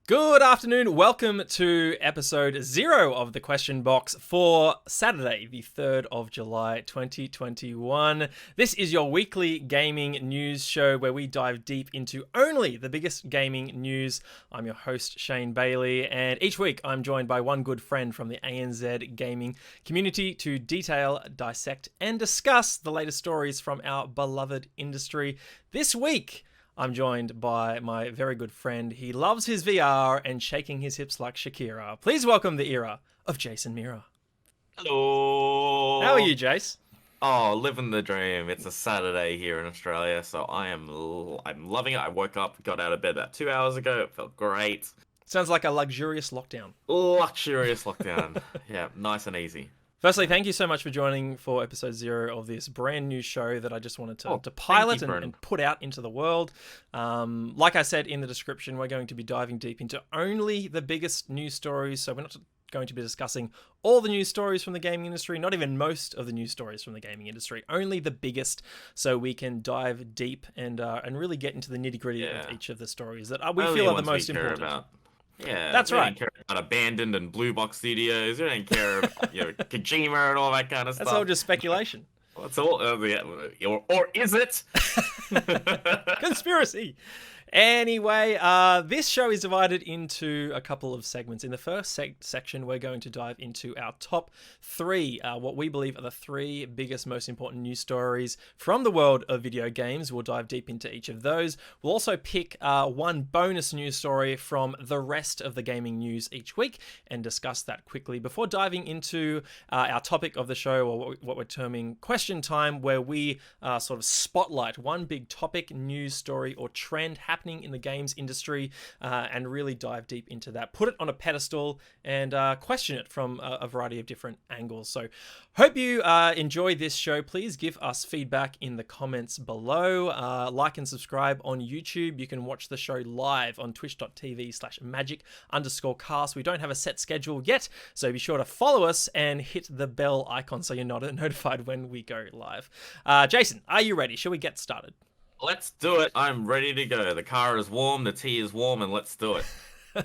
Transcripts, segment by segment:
Good afternoon. Welcome to episode 0 of the Question Box for Saturday, the 3rd of July, 2021. This is your weekly gaming news show where we dive deep into only the biggest gaming news. I'm your host, Shane Bailey, and each week I'm joined by one good friend from the ANZ gaming community to detail, dissect, and discuss the latest stories from our beloved industry. This week, I'm joined by my very good friend. He loves his VR and shaking his hips like Shakira. Please welcome the era of Jason Mira. How are Hello. you, Jace? Oh, living the dream. It's a Saturday here in Australia, so I'm loving it. I woke up, got out of bed about 2 hours ago. It felt great. Sounds like a luxurious lockdown. Luxurious lockdown. Yeah, nice and easy. Firstly, thank you so much for joining for episode 0 of this brand new show that I just wanted to, Oh, to thank you, pilot Brennan. and put out into the world. Like I said in the description, we're going to be diving deep into only the biggest news stories. So we're not going to be discussing all the news stories from the gaming industry, not even most of the news stories from the gaming industry, only the biggest, so we can dive deep and really get into the nitty gritty of Yeah. each of the stories that we Only feel the are the ones we most care important. about. Yeah, That's we right. don't care about Abandoned and Blue Box Studios. We don't care about, Kojima and all that kind of That's all stuff. just speculation. That's all. Or is it? Conspiracy. Anyway, this show is divided into a couple of segments. In the first section, we're going to dive into our top 3, what we believe are the 3 biggest, most important news stories from the world of video games. We'll dive deep into each of those. We'll also pick one bonus news story from the rest of the gaming news each week and discuss that quickly before diving into our topic of the show, or what we're terming question time, where we sort of spotlight one big topic, news story, or trend happening in the games industry and really dive deep into that, put it on a pedestal and question it from a variety of different angles. So hope you enjoy this show. Please give us feedback in the comments below. Like and subscribe on YouTube. You can watch the show live on twitch.tv/magic_cast. We don't have a set schedule yet, so be sure to follow us and hit the bell icon so you're not notified when we go live. Jason, are you ready? Shall we get started? Let's do it. I'm ready to go. The car is warm, the tea is warm, and let's do it.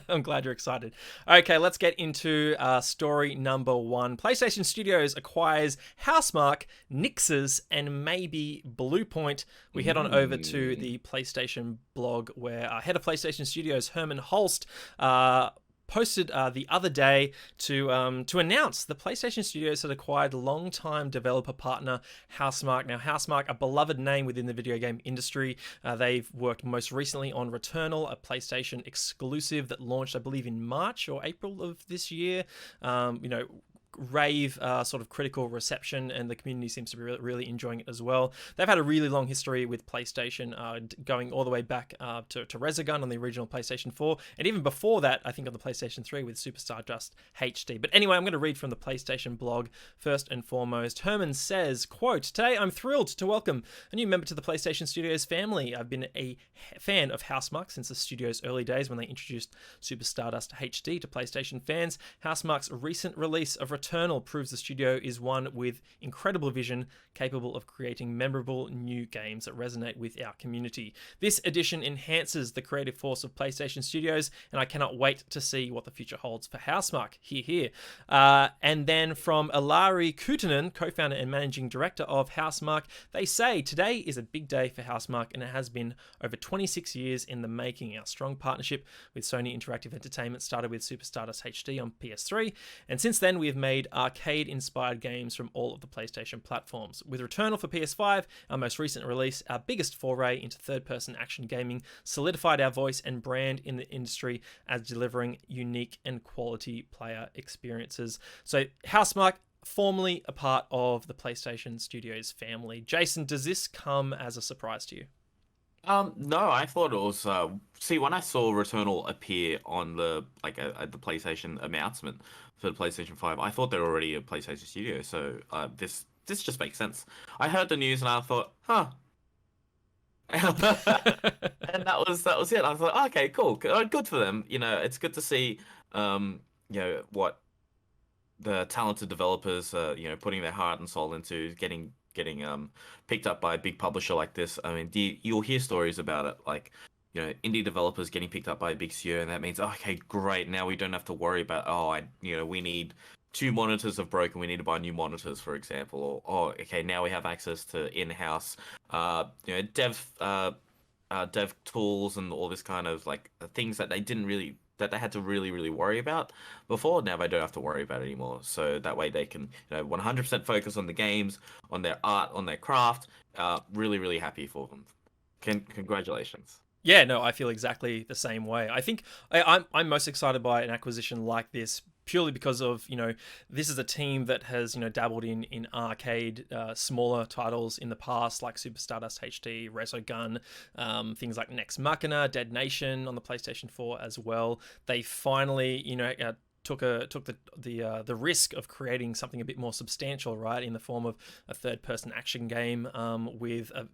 I'm glad you're excited. Okay, let's get into story number 1. PlayStation Studios acquires Housemarque, Nixes, and maybe Bluepoint. We head on over to the PlayStation blog where head of PlayStation Studios, Herman Holst, posted the other day to announce the PlayStation Studios had acquired longtime developer partner Housemarque. Now, Housemarque, a beloved name within the video game industry. They've worked most recently on Returnal, a PlayStation exclusive that launched, I believe, in March or April of this year. Rave sort of critical reception, and the community seems to be really enjoying it as well. They've had a really long history with PlayStation, going all the way back to Resogun on the original PlayStation 4, and even before that, I think on the PlayStation 3 with Super Stardust HD. But anyway, I'm going to read from the PlayStation blog first and foremost. Herman says, quote, "Today I'm thrilled to welcome a new member to the PlayStation Studios family. I've been a fan of Housemarque since the studio's early days when they introduced Super Stardust HD to PlayStation fans. Housemarque's recent release of Returnal proves the studio is one with incredible vision, capable of creating memorable new games that resonate with our community. This edition enhances the creative force of PlayStation Studios, and I cannot wait to see what the future holds for Housemarque." Here. And then from Ilari Kutunen, co-founder and managing director of Housemarque, they say, "Today is a big day for Housemarque, and it has been over 26 years in the making. Our strong partnership with Sony Interactive Entertainment started with Super Stardust HD on PS3, and since then we have made arcade-inspired games from all of the PlayStation platforms. With Returnal for PS5, our most recent release, our biggest foray into third-person action gaming, solidified our voice and brand in the industry as delivering unique and quality player experiences." So Housemarque, formerly a part of the PlayStation Studios family. Jason, does this come as a surprise to you? No, I thought it was. See, when I saw Returnal appear on the PlayStation announcement for the PlayStation 5, I thought they were already a PlayStation Studio. So this just makes sense. I heard the news and I thought, huh. And that was it. I thought, okay, cool, good for them. It's good to see, what the talented developers, putting their heart and soul into getting picked up by a big publisher like this. I mean, you'll hear stories about it, like indie developers getting picked up by a big studio, and that means, oh, okay, great. Now we don't have to worry about, we need two monitors have broken. We need to buy new monitors, for example. Or, oh, okay, now we have access to in-house, dev tools and all this kind of like things that they had to really, really worry about before. Now they don't have to worry about it anymore. So that way they can, 100% focus on the games, on their art, on their craft. Really, really happy for them. Congratulations. Yeah, no, I feel exactly the same way. I think I'm most excited by an acquisition like this purely because of, this is a team that has, dabbled in arcade, smaller titles in the past, like Super Stardust HD, Resogun, things like Nex Machina, Dead Nation on the PlayStation 4 as well. They finally, took the risk of creating something a bit more substantial, right, in the form of a third-person action game with a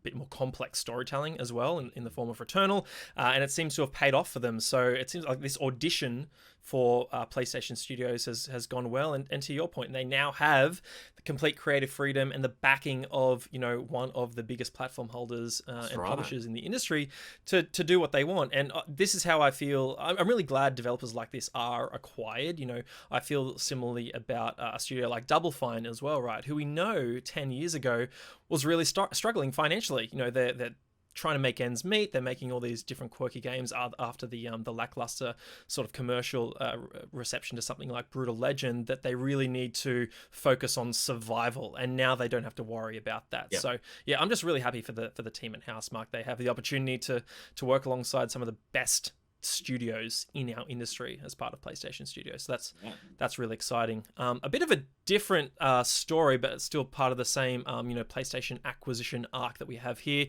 bit more complex storytelling as well in the form of Returnal, and it seems to have paid off for them. So it seems like this audition for PlayStation Studios has gone well, and to your point, they now have the complete creative freedom and the backing of one of the biggest platform holders and Right. publishers in the industry to do what they want. And this is how I feel. I'm really glad developers like this are acquired. I feel similarly about a studio like Double Fine as well, right? Who we know 10 years ago was really struggling financially. They're trying to make ends meet. They're making all these different quirky games after the lackluster sort of commercial reception to something like Brutal Legend, that they really need to focus on survival, and now they don't have to worry about that. Yep. So yeah, I'm just really happy for the team at Housemarque. They have the opportunity to work alongside some of the best studios in our industry as part of PlayStation Studios. So that's really exciting. A bit of a different story, but it's still part of the same PlayStation acquisition arc that we have here,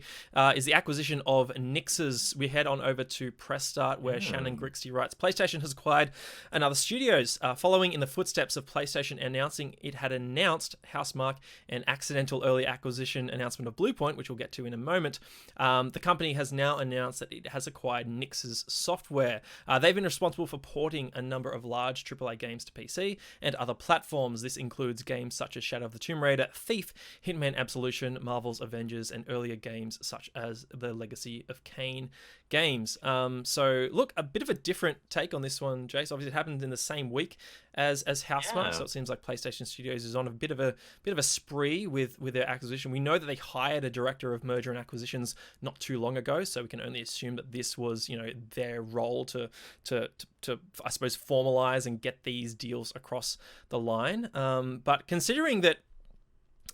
is the acquisition of Nix's. We head on over to Press Start, where Shannon Grixey writes, PlayStation has acquired another studios, following in the footsteps of PlayStation announcing it had announced Housemarque, an accidental early acquisition announcement of Bluepoint, which we'll get to in a moment. The company has now announced that it has acquired Nix's software. They've been responsible for porting a number of large AAA games to PC and other platforms. This includes games such as Shadow of the Tomb Raider, Thief, Hitman Absolution, Marvel's Avengers, and earlier games such as the Legacy of Kain games. So look, a bit of a different take on this one, Jace. Obviously, it happened in the same week as Housemarque, so it seems like PlayStation Studios is on a bit of a spree with their acquisition. We know that they hired a director of merger and acquisitions not too long ago, so we can only assume that this was their role to I suppose formalize and get these deals across the line. But considering that,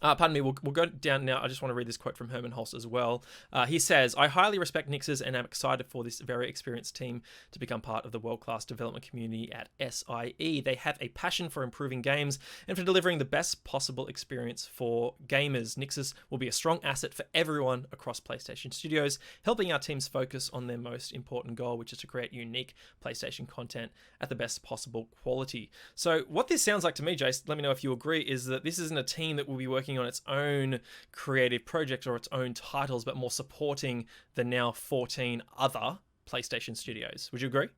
pardon me, we'll go down now. I just want to read this quote from Herman Hulst as well. He says, I highly respect Nix's and am excited for this very experienced team to become part of the world-class development community at SIE. They have a passion for improving games and for delivering the best possible experience for gamers. Nix's will be a strong asset for everyone across PlayStation Studios, helping our teams focus on their most important goal, which is to create unique PlayStation content at the best possible quality. So what this sounds like to me, Jace, let me know if you agree, is that this isn't a team that will be working on its own creative project or its own titles, but more supporting the now 14 other PlayStation studios. Would you agree?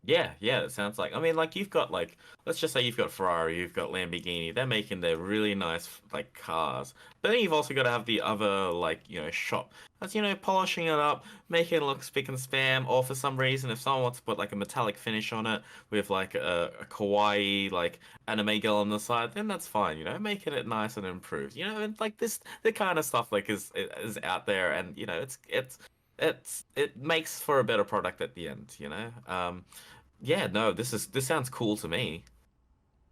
Yeah, it sounds like. I mean, like you've got let's just say you've got Ferrari, you've got Lamborghini. They're making their really nice cars. But then you've also got to have the other shop that's polishing it up, making it look spick and spam. Or for some reason, if someone wants to put a metallic finish on it with a kawaii anime girl on the side, then that's fine. Making it nice and improved. And this the kind of stuff is out there, and it makes for a better product at the end. Yeah, no, this sounds cool to me.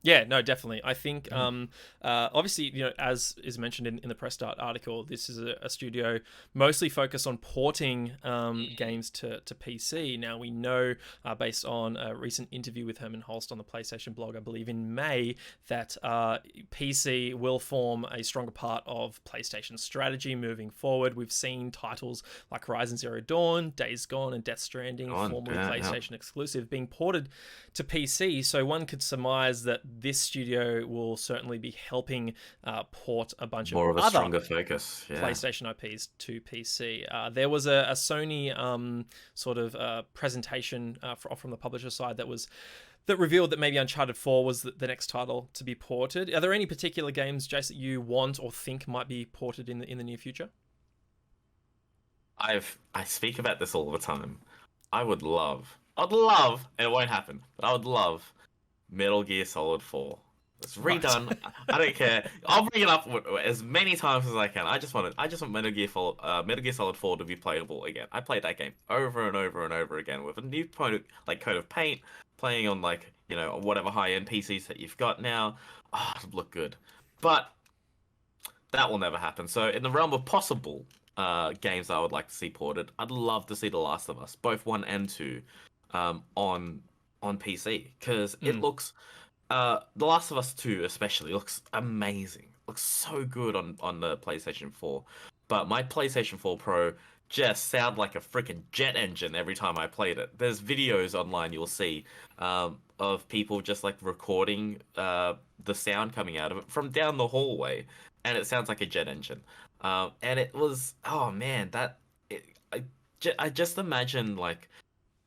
Yeah, no, definitely. I think, obviously, as is mentioned in the Press Start article, this is a studio mostly focused on porting games to PC. Now, we know, based on a recent interview with Herman Holst on the PlayStation blog, I believe in May, that PC will form a stronger part of PlayStation's strategy moving forward. We've seen titles like Horizon Zero Dawn, Days Gone, and Death Stranding, formerly PlayStation exclusive, being ported to PC. So one could surmise that this studio will certainly be helping port a bunch More of of a other stronger focus. Yeah. PlayStation IPs to PC. There was a Sony sort of presentation from the publisher side that revealed that maybe Uncharted 4 was the next title to be ported. Are there any particular games, Jace, that you want or think might be ported in the near future? I speak about this all the time. I'd love, and it won't happen, but I would love Metal Gear Solid 4. It's Right. redone. I don't care. I'll bring it up as many times as I can. I just want Metal Gear Solid 4 to be playable again. I played that game over and over and over again with a new coat of paint, playing on like, whatever high-end PCs that you've got now. Ah, it'd look good. But that will never happen. So in the realm of possible games I would like to see ported, I'd love to see The Last of Us, both 1 and 2, on PC, because it Mm. looks The Last of Us 2 especially looks amazing. Looks so good on the PlayStation 4. But my PlayStation 4 Pro just sound like a freaking jet engine every time I played it. There's videos online you'll see of people just like recording the sound coming out of it from down the hallway, and it sounds like a jet engine. And it was, oh man, I just imagine like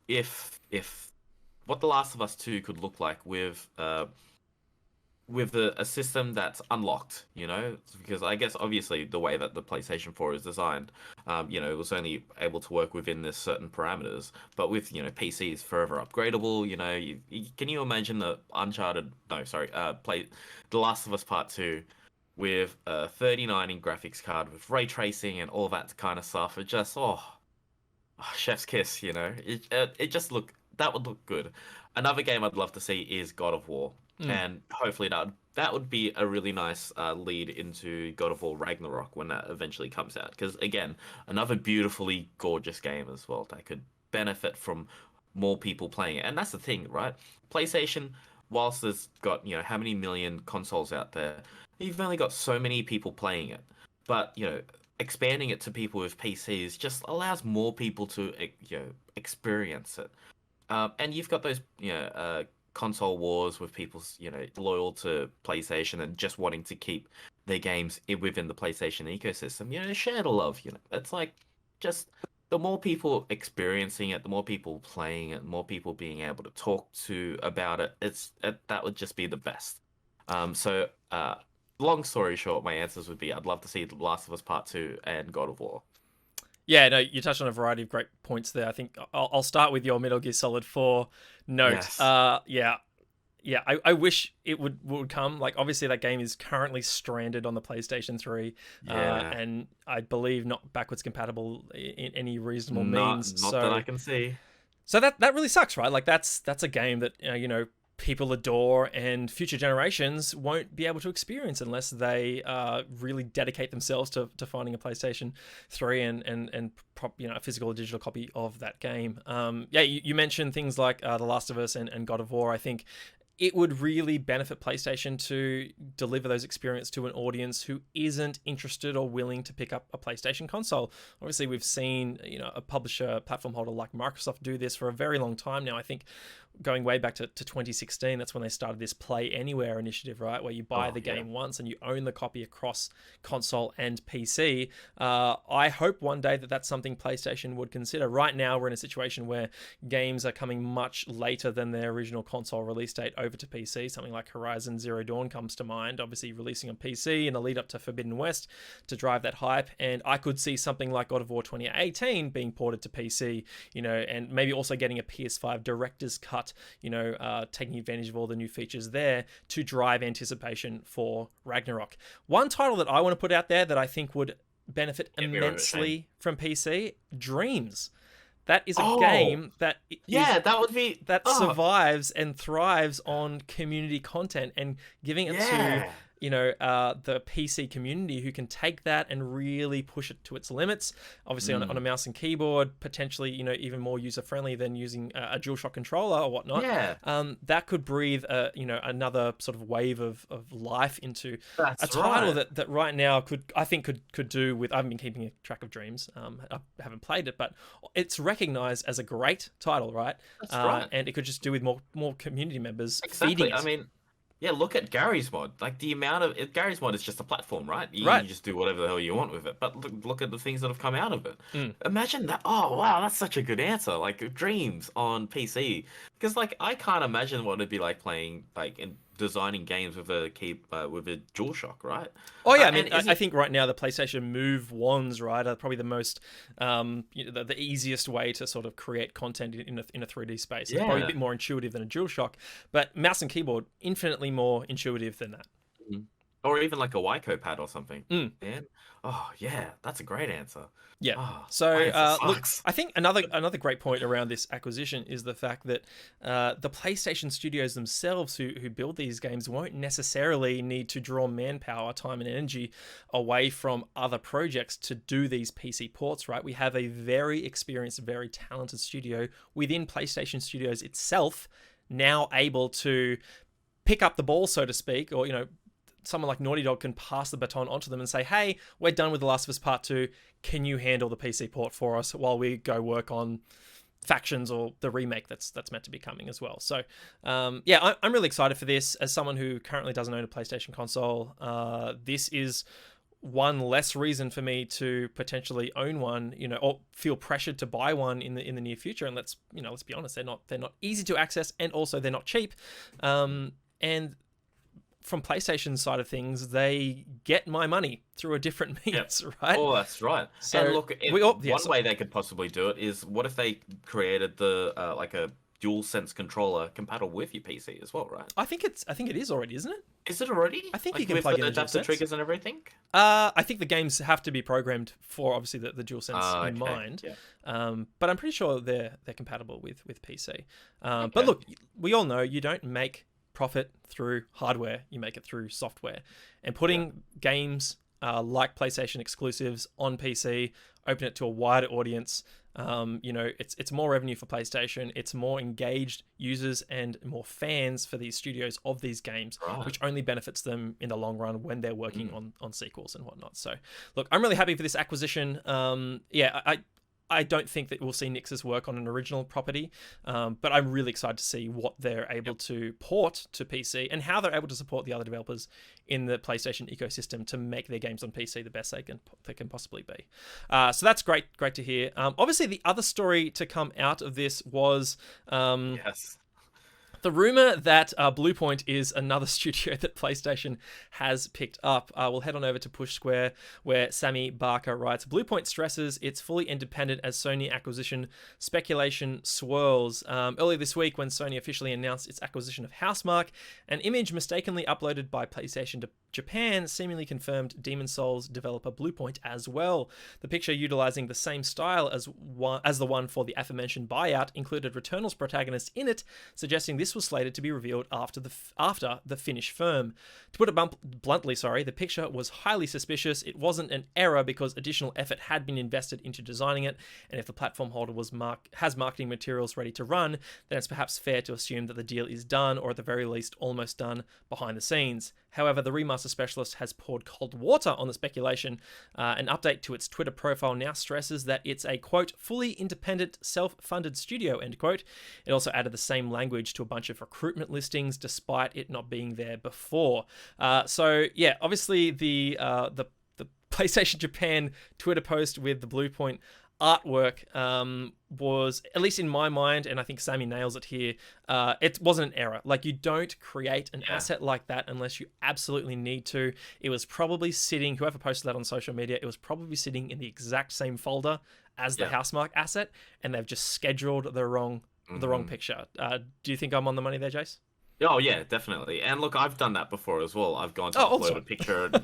if what The Last of Us 2 could look like with a system that's unlocked, because I guess obviously the way that the PlayStation 4 is designed, it was only able to work within this certain parameters. But with, PCs forever upgradable, can you imagine the The Last of Us Part 2 with a 3090 graphics card with ray tracing and all that kind of stuff? It just, chef's kiss, it just that would look good. Another game I'd love to see is God of War, Mm. and hopefully that would be a really nice lead into God of War Ragnarok when that eventually comes out. Because again, another beautifully gorgeous game as well that could benefit from more people playing it. And that's the thing, right? PlayStation, whilst it's got how many million consoles out there, you've only got so many people playing it. But expanding it to people with PCs just allows more people to experience it. And you've got those console wars with people loyal to PlayStation and just wanting to keep their games within the PlayStation ecosystem. Share the love. It's like just the more people experiencing it, the more people playing it, the more people being able to talk to about it. That would just be the best. So, long story short, my answers would be I'd love to see The Last of Us Part 2 and God of War. Yeah, no, you touched on a variety of great points there. I think I'll start with your Metal Gear Solid 4 note. Yes. Yeah, I wish it would come. Like, obviously, that game is currently stranded on the PlayStation 3, Yeah. and I believe not backwards compatible in any reasonable Not means. not that I can see. So that really sucks, right? Like, that's a game that people adore, and future generations won't be able to experience unless they really dedicate themselves to finding a PlayStation 3 and a physical or digital copy of that game. Yeah, you mentioned things like The Last of Us and God of War. I think it would really benefit PlayStation to deliver those experiences to an audience who isn't interested or willing to pick up a PlayStation console. Obviously, we've seen a publisher, platform holder like Microsoft do this for a very long time now. I think going way back to 2016, that's when they started this Play Anywhere initiative, right? Where you buy Oh the yeah. game once and you own the copy across console and PC. I hope one day that that's something PlayStation would consider. Right now, we're in a situation where games are coming much later than their original console release date over to PC. Something like Horizon Zero Dawn comes to mind, obviously releasing on PC in the lead up to Forbidden West to drive that hype. And I could see something like God of War 2018 being ported to PC, and maybe also getting a PS5 director's cut, taking advantage of all the new features there to drive anticipation for Ragnarok. One title that I want to put out there that I think would benefit Get me over it, Shane. immensely from PC, Dreams. That is a Oh, game that is yeah, that would be. that Oh, survives and thrives on community content, and giving it to yeah. the PC community who can take that and really push it to its limits. Obviously, on a Mm. mouse and keyboard, potentially even more user friendly than using a DualShock controller or whatnot. Yeah, That could breathe another sort of wave of life into a that's title right. that right now could do with. I haven't been keeping a track of Dreams. I haven't played it, but it's recognized as a great title, right? That's right. And it could just do with more community members feeding Exactly. I it. mean, yeah, look at Gary's mod. Like the amount of Gary's mod is just a platform, right? You Right. just do whatever the hell you want with it. But look at the things that have come out of it. Mm. Imagine that. Oh, wow, that's such a good answer. Like Dreams on PC. Because like I can't imagine what it'd be like playing like in designing games with a DualShock, right? Oh yeah, I mean, And is I it? think right now the PlayStation Move wands, right, are probably the most, the easiest way to sort of create content in a 3D space. It's probably a Yeah. bit more intuitive than a DualShock, but mouse and keyboard infinitely more intuitive than that. Mhm. Or even like a Wyco pad or something. Mm. Dan? Oh yeah, that's a great answer. Yeah. Oh, my So, answer look, sucks. I think another great point around this acquisition is the fact that the PlayStation studios themselves, who build these games, won't necessarily need to draw manpower, time, and energy away from other projects to do these PC ports. Right? We have a very experienced, very talented studio within PlayStation Studios itself, now able to pick up the ball, so to speak, or someone like Naughty Dog can pass the baton onto them and say, "Hey, we're done with The Last of Us Part 2. Can you handle the PC port for us while we go work on Factions or the remake that's meant to be coming as well?" So, yeah, I'm really excited for this. As someone who currently doesn't own a PlayStation console, this is one less reason for me to potentially own one, or feel pressured to buy one in the near future. And let's be honest, they're not easy to access, and also they're not cheap. And from PlayStation's side of things, they get my money through a different Yep. means, right? Oh, that's right. So And look, yeah. one way they could possibly do it is what if they created the like a dual sense controller compatible with your PC as well, right? I think it is already, isn't it? Is it already? I think Like you can with plug in the the adapter DualSense. triggers and everything? I think the games have to be programmed for obviously the DualSense in Okay. mind. Yeah. But I'm pretty sure they're compatible with PC. But Okay. look, we all know you don't make profit through hardware; you make it through software. And putting games like PlayStation exclusives on PC, open it to a wider audience. It's more revenue for PlayStation. It's more engaged users and more fans for these studios of these games, Right. which only benefits them in the long run when they're working Mm. on sequels and whatnot. So, look, I'm really happy for this acquisition. Yeah, I don't think that we'll see Nix's work on an original property, but I'm really excited to see what they're able to port to PC and how they're able to support the other developers in the PlayStation ecosystem to make their games on PC the best they can possibly be. So that's great to hear. Obviously, the other story to come out of this was Yes. the rumor that Bluepoint is another studio that PlayStation has picked up. We'll head on over to Push Square, where Sammy Barker writes, Bluepoint stresses it's fully independent as Sony acquisition speculation swirls. Earlier this week, when Sony officially announced its acquisition of Housemarque, an image mistakenly uploaded by PlayStation to Japan seemingly confirmed Demon's Souls developer Bluepoint as well. The picture, utilizing the same style as the one for the aforementioned buyout, included Returnal's protagonist in it, suggesting this was slated to be revealed after the finish firm. To put it bluntly, the picture was highly suspicious. It wasn't an error because additional effort had been invested into designing it, and if the platform holder has marketing materials ready to run, then it's perhaps fair to assume that the deal is done, or at the very least almost done, behind the scenes. However, the remaster specialist has poured cold water on the speculation. An update to its Twitter profile now stresses that it's a, quote, fully independent, self-funded studio, end quote. It also added the same language to a bunch of recruitment listings, despite it not being there before. So, yeah, obviously the PlayStation Japan Twitter post with the Bluepoint artwork was, at least in my mind, and I think Sammy nails it here, it wasn't an error. Like, you don't create an asset like that unless you absolutely need to. It was probably sitting, whoever posted that on social media, it was probably sitting in the exact same folder as the Housemarque asset, and they've just scheduled the wrong picture. Do you think I'm on the money there, Jace? Oh yeah, definitely. And look, I've done that before as well. I've gone to upload also. a picture, and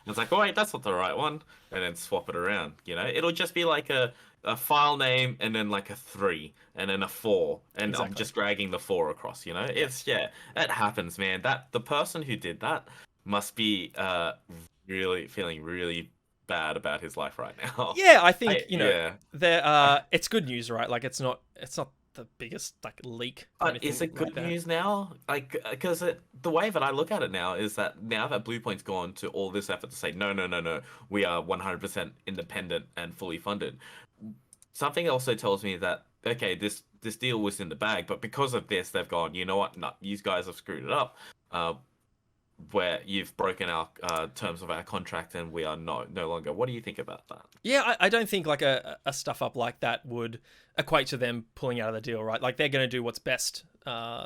it's like, oh wait, that's not the right one, and then swap it around. It'll just be like a file name and then like a 3 and then a 4, and Exactly. I'm just dragging the 4 across. It's it happens, man. That the person who did that must be really feeling really bad about his life right now. Yeah, I think Yeah. it's good news, right? Like, it's not the biggest leak. But is it good news now? Like, because the way that I look at it now is that now that Bluepoint's gone to all this effort to say no, we are 100% independent and fully funded. Something also tells me that okay, this deal was in the bag, but because of this, they've gone. You know what? No, you guys have screwed it up. Where you've broken our terms of our contract and we are no longer. What do you think about that? Yeah, I don't think like a stuff up like that would equate to them pulling out of the deal, right? Like, they're going to do what's best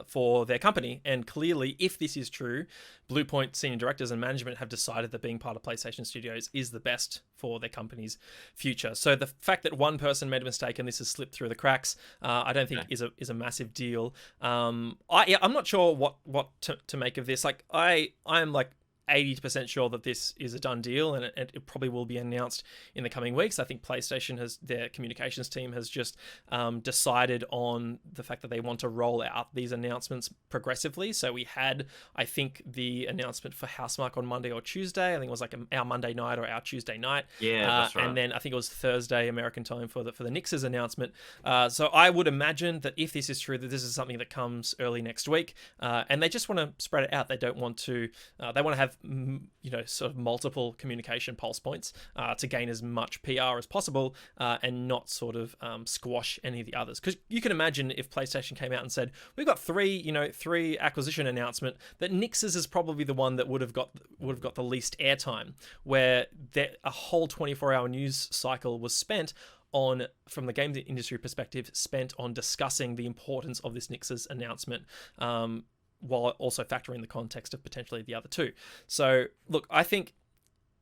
for their company. And clearly, if this is true, Bluepoint senior directors and management have decided that being part of PlayStation Studios is the best for their company's future. So the fact that one person made a mistake and this has slipped through the cracks, I don't think is a massive deal. I'm not sure what to make of this. Like I'm like 80% sure that this is a done deal, and it probably will be announced in the coming weeks. I think PlayStation their communications team has just decided on the fact that they want to roll out these announcements progressively. So we had, I think, the announcement for Housemarque on Monday or Tuesday. I think it was like our Monday night or our Tuesday night. Yeah, that's right. And then I think it was Thursday American time for the Nix's announcement. So I would imagine that if this is true, that this is something that comes early next week, and they just want to spread it out. They don't want to. They want to have sort of multiple communication pulse points to gain as much PR as possible, and not sort of squash any of the others. Because you can imagine if PlayStation came out and said, we've got three acquisition announcement, that Nix's is probably the one that would have got the least airtime, where a whole 24-hour news cycle was spent on, from the games industry perspective, spent on discussing the importance of this Nix's announcement, while also factoring the context of potentially the other two. So, look, I think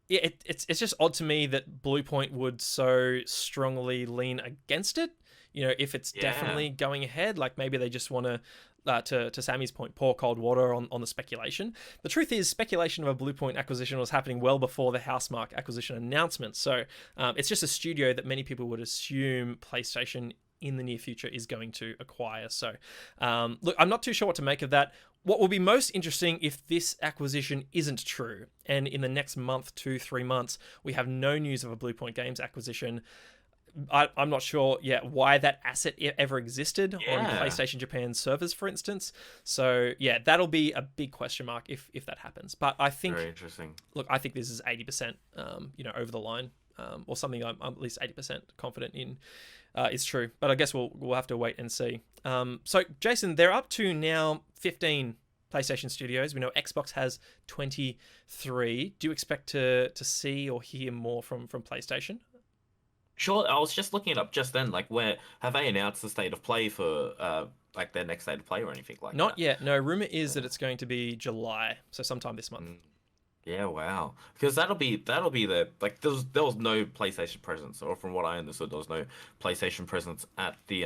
it's just odd to me that Bluepoint would so strongly lean against it. If it's definitely going ahead, like maybe they just want to Sammy's point, pour cold water on the speculation. The truth is, speculation of a Bluepoint acquisition was happening well before the Housemarque acquisition announcement. So it's just a studio that many people would assume PlayStation in the near future is going to acquire. So look, I'm not too sure what to make of that. What will be most interesting if this acquisition isn't true, and in the next month, 2-3 months, we have no news of a Bluepoint Games acquisition. I'm not sure yet why that asset ever existed on PlayStation Japan servers, for instance. So yeah, that'll be a big question mark if that happens. But I think, very interesting. Look, I think this is 80%, over the line, or something I'm at least 80% confident in is true. But I guess we'll have to wait and see. So Jason, they're up to now 15 PlayStation Studios. We know Xbox has 23. Do you expect to see or hear more from PlayStation? Sure, I was just looking it up just then. Like, where have they announced the state of play for like their next state of play or anything like that? Not yet. No, rumor is that it's going to be July, so sometime this month. Yeah, wow. Because that'll be the like there was no PlayStation presence, or from what I understood, there was no PlayStation presence at the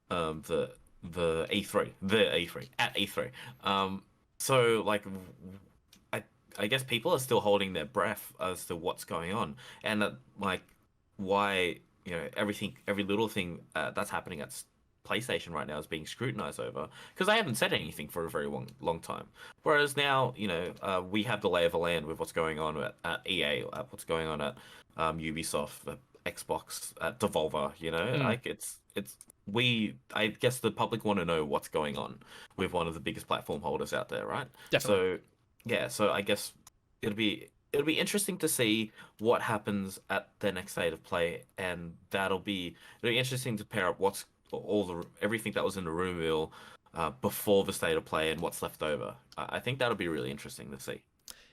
E3 at E3. So like I guess people are still holding their breath as to what's going on, and like why every little thing that's happening at PlayStation right now is being scrutinized over, because they haven't said anything for a very long time. Whereas now, we have the lay of the land with what's going on at EA, what's going on at Ubisoft, Xbox, at Devolver. Like I guess the public want to know what's going on with one of the biggest platform holders out there, right? Definitely. So yeah, so I guess it'll be interesting to see what happens at their next state of play, and it'll be interesting to pair up everything that was in the rumor mill before the state of play and what's left over. I think that'll be really interesting to see.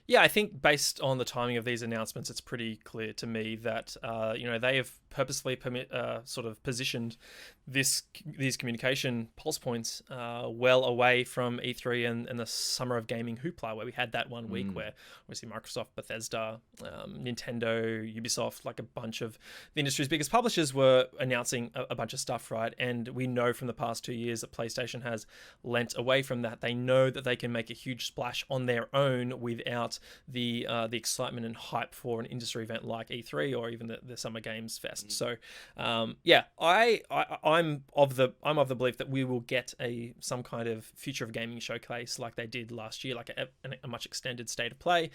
Yeah, I think based on the timing of these announcements, it's pretty clear to me that they have purposely sort of positioned these communication pulse points well away from E3 and the summer of gaming hoopla, where we had that one week where obviously Microsoft, Bethesda, Nintendo, Ubisoft, like a bunch of the industry's biggest publishers were announcing a bunch of stuff, right? And we know from the past 2 years that PlayStation has lent away from that. They know that they can make a huge splash on their own without the excitement and hype for an industry event like E3 or even the Summer Games Fest. So yeah, I'm of the belief that we will get some kind of future of gaming showcase like they did last year, like a much extended state of play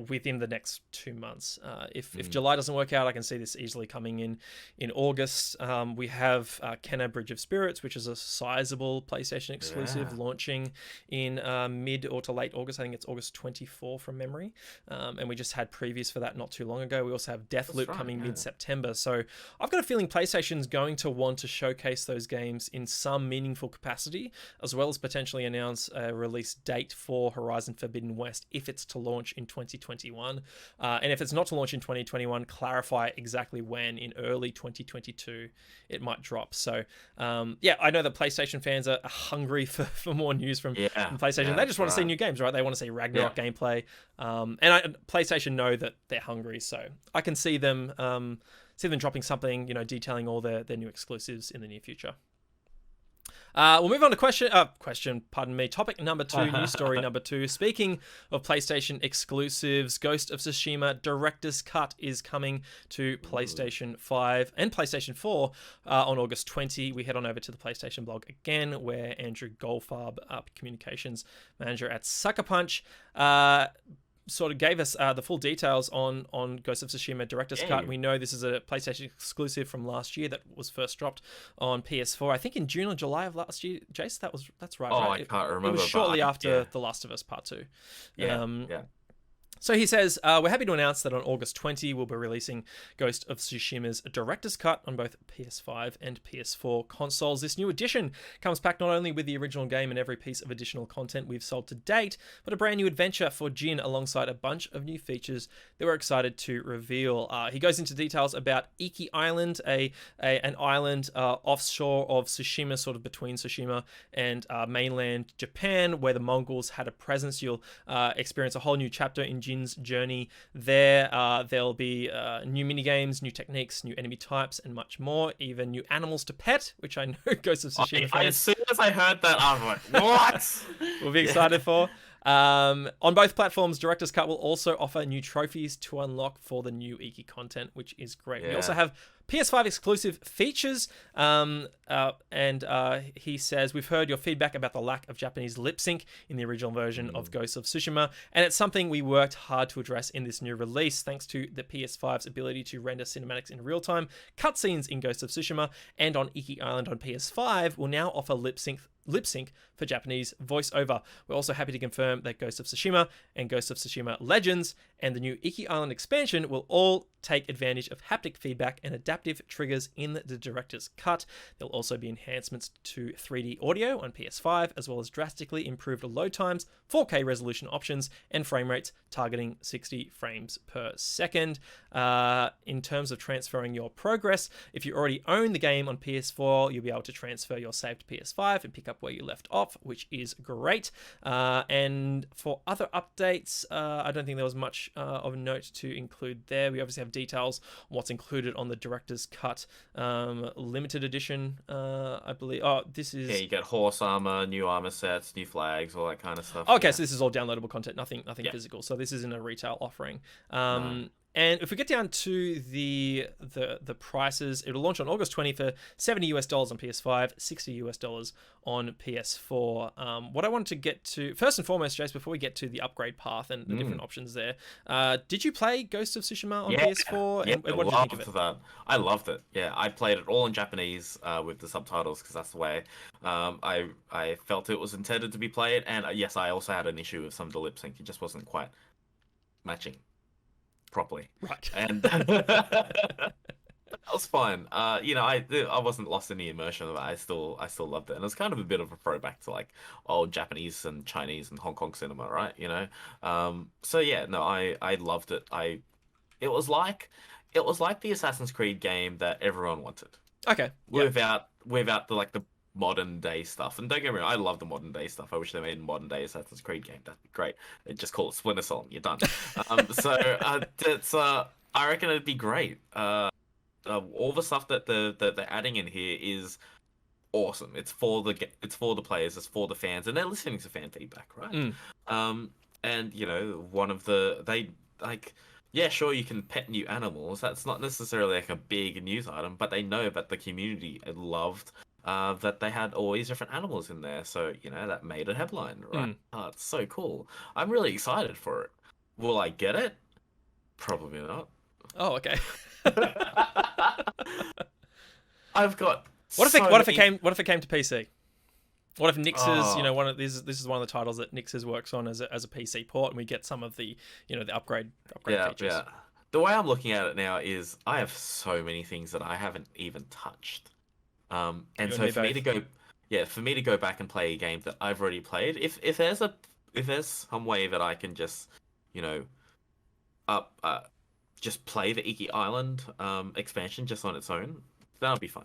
within the next 2 months. If July doesn't work out, I can see this easily coming in August. We have Kenna Bridge of Spirits, which is a sizable PlayStation exclusive, launching in mid or to late August. I think it's August 24 from memory. And we just had previews for that not too long ago. We also have Deathloop coming mid-September. So I've got a feeling PlayStation's going to want to showcase those games in some meaningful capacity, as well as potentially announce a release date for Horizon Forbidden West if it's to launch in 2021. And if it's not to launch in 2021, clarify exactly when in early 2022 it might drop. So, I know that PlayStation fans are hungry for more news from PlayStation. They just want to see new games, right? They want to see Ragnarok gameplay. PlayStation know that they're hungry, so I can see them dropping something, detailing all their new exclusives in the near future. We'll move on to topic number 2, news story number 2. Speaking of PlayStation exclusives, Ghost of Tsushima Director's Cut is coming to PlayStation 5 and PlayStation 4 on August 20. We head on over to the PlayStation blog again, where Andrew Goldfarb, communications manager at Sucker Punch, sort of gave us the full details on Ghost of Tsushima Director's Cut. We know this is a PlayStation exclusive from last year that was first dropped on PS4, I think in June or July of last year. Jace, that's right. I can't remember. It was shortly after The Last of Us Part 2. Yeah. So he says, we're happy to announce that on August 20, we'll be releasing Ghost of Tsushima's Director's Cut on both PS5 and PS4 consoles. This new edition comes packed not only with the original game and every piece of additional content we've sold to date, but a brand new adventure for Jin alongside a bunch of new features that we're excited to reveal. He goes into details about Iki Island, an island offshore of Tsushima, sort of between Tsushima and mainland Japan, where the Mongols had a presence. You'll experience a whole new chapter in Jin's journey there. There'll be new minigames, new techniques, new enemy types, and much more. Even new animals to pet, which I know Ghost of Tsushima fans. As soon as I heard that, I was like, what? We'll be excited for. On both platforms, Director's Cut will also offer new trophies to unlock for the new Iki content, which is great. We also have PS5 exclusive features, and he says, we've heard your feedback about the lack of Japanese lip sync in the original version of Ghost of Tsushima, and it's something we worked hard to address in this new release. Thanks to the PS5's ability to render cinematics in real time, cutscenes in Ghost of Tsushima and on Iki Island on PS5 will now offer lip sync for Japanese voiceover. We're also happy to confirm that Ghost of Tsushima and Ghost of Tsushima Legends and the new Iki Island expansion will all take advantage of haptic feedback and adaptive triggers in the Director's Cut. There'll also be enhancements to 3D audio on PS5, as well as drastically improved load times, 4K resolution options, and frame rates targeting 60 frames per second. In terms of transferring your progress, if you already own the game on PS4, you'll be able to transfer your save to PS5 and pick up where you left off, which is great. And for other updates, I don't think there was much of note to include there. We obviously have details on what's included on the Director's Cut limited edition, I believe. This is... Yeah, you get horse armor, new armor sets, new flags, all that kind of stuff. Okay, so this is all downloadable content, nothing physical. So this isn't a retail offering. And if we get down to the prices, it'll launch on August 20 for $70 on PS5, $60 on PS4. What I wanted to get to first and foremost, Jace, before we get to the upgrade path and the different options there, did you play Ghost of Tsushima on PS4? Yeah, and what did you think of it? That. I loved it. Yeah, I played it all in Japanese with the subtitles because that's the way I felt it was intended to be played. And yes, I also had an issue with some of the lip sync. It just wasn't quite matching properly, right? And that was fine. I wasn't lost in the immersion of it. I still loved it, and it was kind of a bit of a throwback to like old Japanese and Chinese and Hong Kong cinema, right? So yeah, no, I loved it. It was like the Assassin's Creed game that everyone wanted. Okay, without the modern day stuff. And don't get me wrong, I love the modern day stuff. I wish they made a modern day Assassin's Creed game. That'd be great. They just call it Splinter Cell and you're done. I reckon it'd be great. All the stuff that they're adding in here is awesome. It's for the players, it's for the fans, and they're listening to fan feedback, right? And one of sure, you can pet new animals. That's not necessarily like a big news item, but they know that the community loved that they had all these different animals in there. So, that made a headline, right? It's so cool. I'm really excited for it. Will I get it? Probably not. Oh, okay. I've got what if it came to PC? What if Nix's, this is one of the titles that Nix's works on as a PC port, and we get some of the the upgrade features. Yeah. The way I'm looking at it now is I have so many things that I haven't even touched And You and so me for me to both. go, yeah, for me to go back and play a game that I've already played, if there's some way that I can just, you know, up just play the Iki Island expansion just on its own, that'll be fun.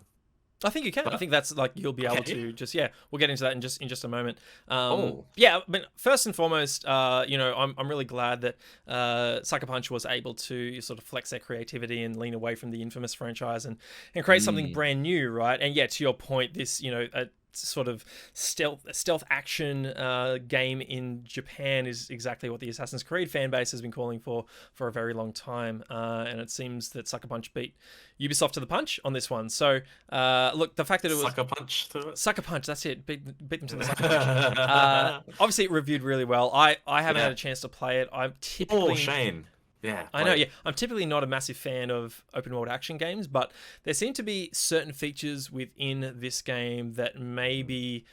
I think you can. I But think that's like you'll be able okay, to just yeah. We'll get into that in just a moment. oh, Yeah, but first and foremost, I'm really glad that Sucker Punch was able to sort of flex their creativity and lean away from the infamous franchise and create something mm, brand new, right? And yeah, to your point, this a sort of stealth action game in Japan is exactly what the Assassin's Creed fan base has been calling for a very long time, and it seems that Sucker Punch beat Ubisoft to the punch on this one. So look, the fact that it was sucker punch to it. Sucker Punch, that's it. Beat them to the Sucker Punch. Obviously, it reviewed really well. I haven't had Yeah. a chance to play it. I'm Oh, typically Shane. Yeah, I know, play yeah. it. I'm typically not a massive fan of open world action games, but there seem to be certain features within this game that maybe